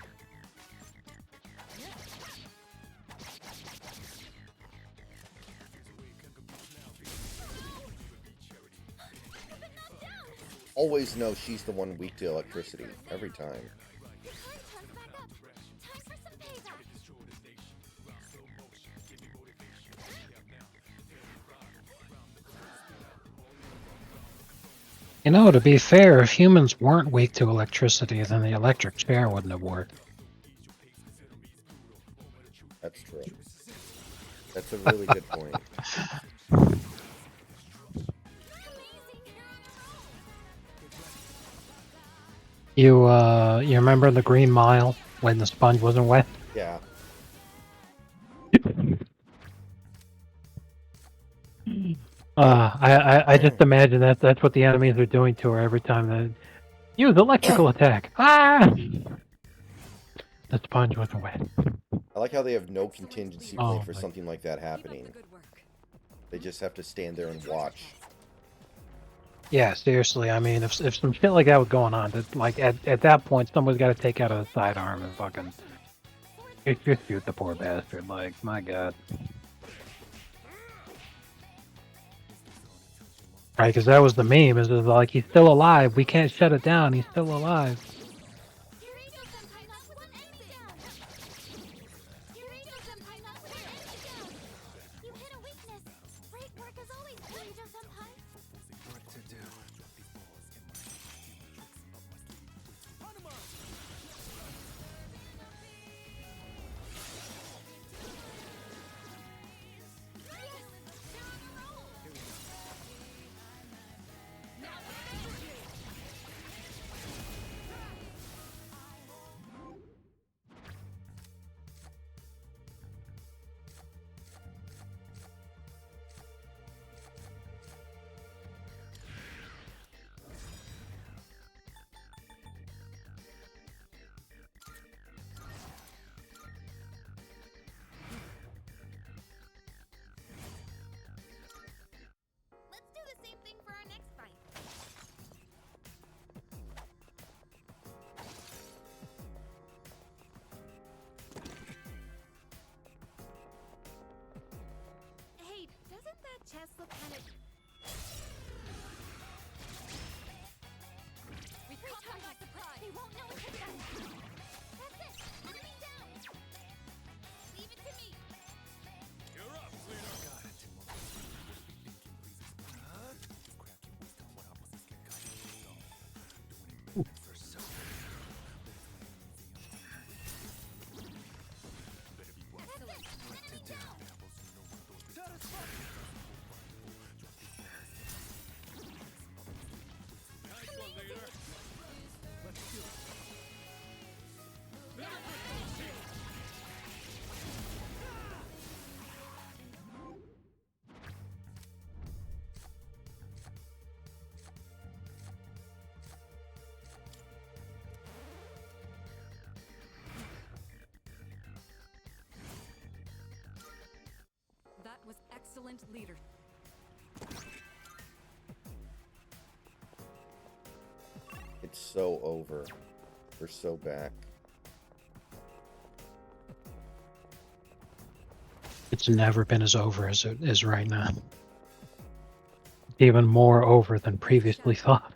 I've been knocked down! Always know she's the one weak to electricity. Every time. Your card turns back up. Time for some payback. You know, to be fair, if humans weren't weak to electricity, then the electric chair wouldn't have worked. That's true. That's a really good point. You remember the Green Mile when the sponge wasn't wet? Yeah. I just imagine that's what the enemies are doing to her every time they use electrical attack. Ah! The sponge wasn't wet. I like how they have no contingency plan Oh, for my- something like that Keep up happening. the good work. They just have to stand there and watch. Yeah, seriously. I mean, if some shit like that was going on, that like at that point, someone's got to take out a sidearm and fucking just shoot the poor bastard. Like, my god. Right, because that was the meme. Is like he's still alive. We can't shut it down. He's still alive. Kirito-senpai knocked one enemy down! Kirito-senpai knocked one enemy down! You hit a weakness! Great work as always, Kirito-senpai! What to do? Let's do the same thing for our next fight. Hey, doesn't that chest look kind of... We caught them by surprise. They won't know it hit them! That's it! Enemy down! Leave it to me! You're up, leader. Got it. What to do? Nice one, leader. Let's do it. That was excellent leader. It's so over. We're so back. It's never been as over as it is right now. Even more over than previously thought.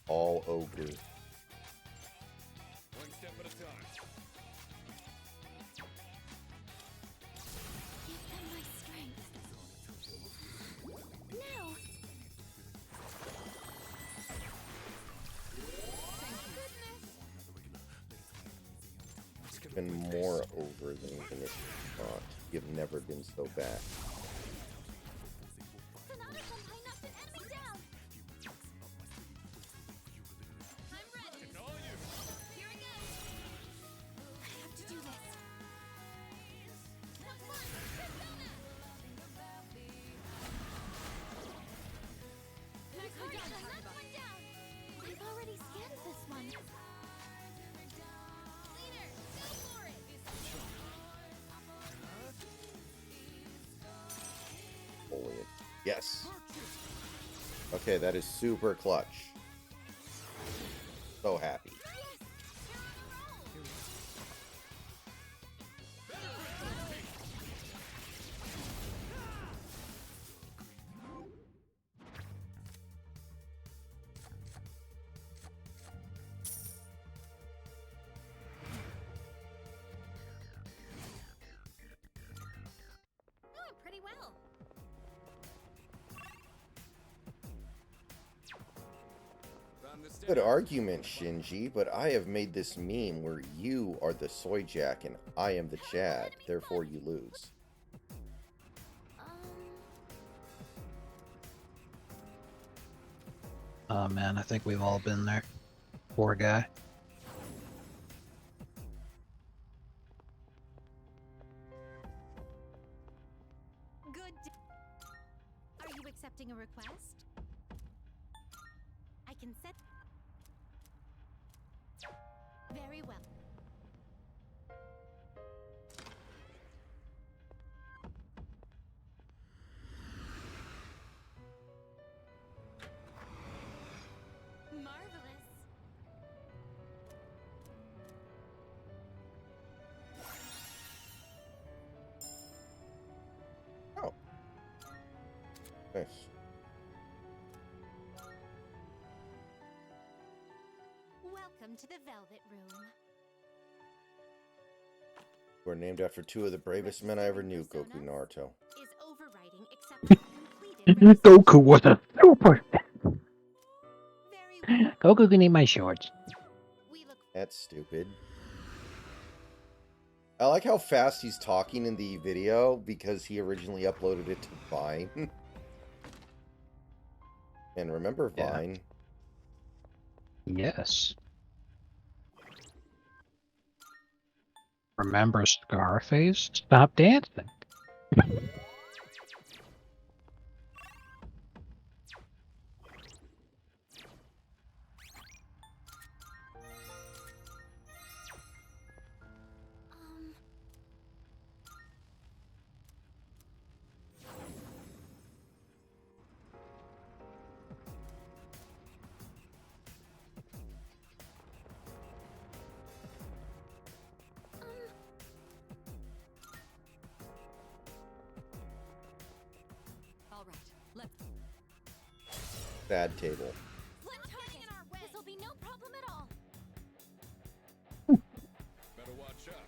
All ogre. One step at a time. Give them my strength. Now! It's been more over than even if thought. You've never been so back. Sonata-senpai knocked an enemy down! I'm ready! It's all you. Here I go! I have to do this. One, Persona! Nicely done, knocked one down! I've already scanned the Foliage. Yes. Okay, that is super clutch. So happy. Oh, pretty well. Found the Good stairs. argument, Shinji, but I have made this meme where you are the soy jack and I am the Chad. Therefore, you lose. Oh man, I think we've all been there. Poor guy. Good. Are you accepting a request? I can set. Very well. Marvelous. Oh. Nice. Welcome to the Velvet Room. We're named after two of the bravest men I ever knew, Goku and Naruto. Is overriding except completed. Goku was a super. Very well. Goku can eat my shorts. We look. That's stupid. I like how fast he's talking in the video because he originally uploaded it to Vine. And remember Yeah. Vine? Yes. Remember Scarface? Stop dancing. Um. All right, let's. Bad table. Flint target in our way. This'll be no problem at all. Better watch out.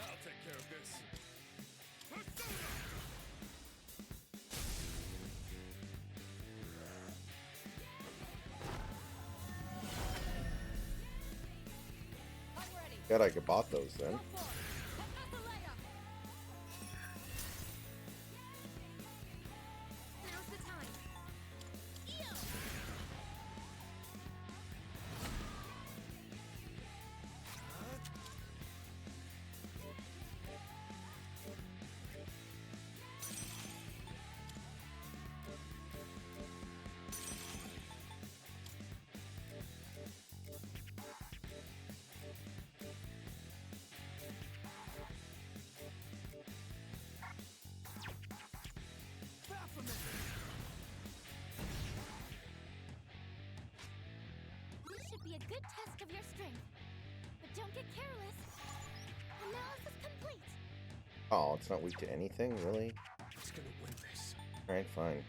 I'll take care of this. Persona! I'm ready. God, I could bought those then. Go for it. Atalaya. Now's the time. Eo! This should be a good test of your strength. But don't get careless. Analysis complete. Oh, it's not weak to anything, really? Who's gonna win this? Alright, fine.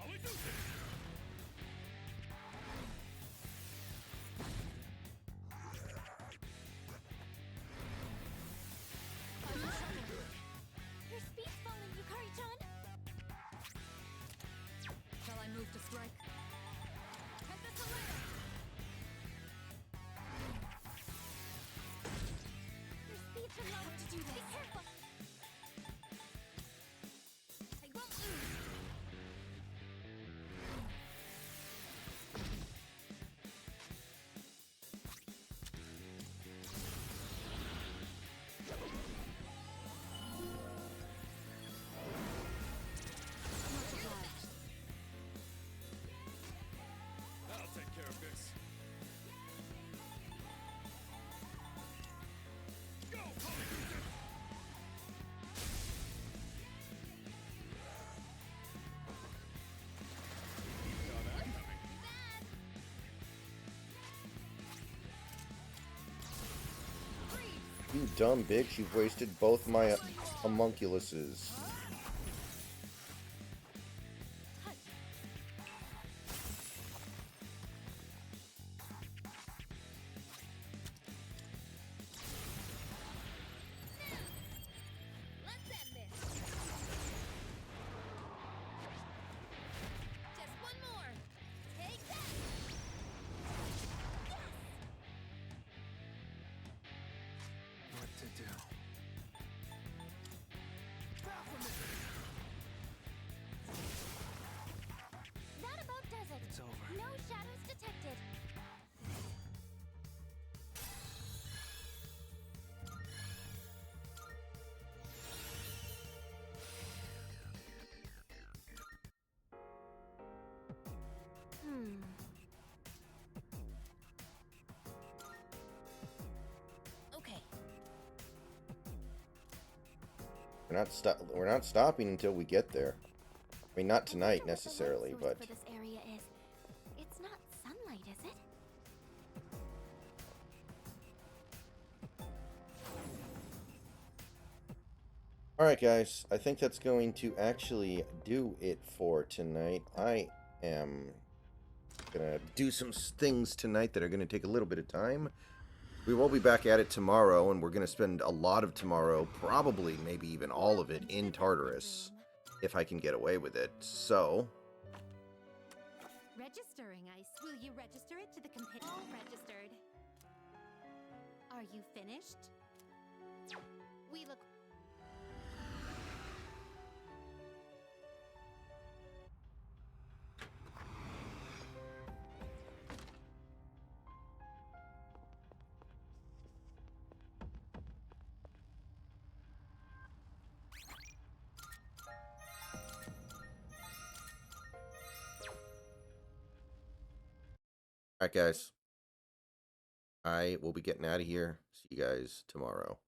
I'll do this. Your speed's falling, Yukari-chan. Shall I move to strike? Atalaya. You dumb bitch, you've wasted both my homunculuses. Let's end this. Just one more. Take that. What to do? That about does it. It's over. No shadows detected. Hmm. Okay. We're not stopping until we get there. I mean, not tonight I wonder what the necessarily, light source but for this area is. It's not sunlight, is it? alright guys, I think that's going to actually do it for tonight. I am gonna do some things tonight that are gonna take a little bit of time. We will be back at it tomorrow, and we're gonna spend a lot of tomorrow, probably maybe even all of it, in Tartarus, if I can get away with it. So, Registering ice. Will you register it to the computer? Registered. Are you finished? We look. alright guys, I will be getting out of here. See you guys tomorrow.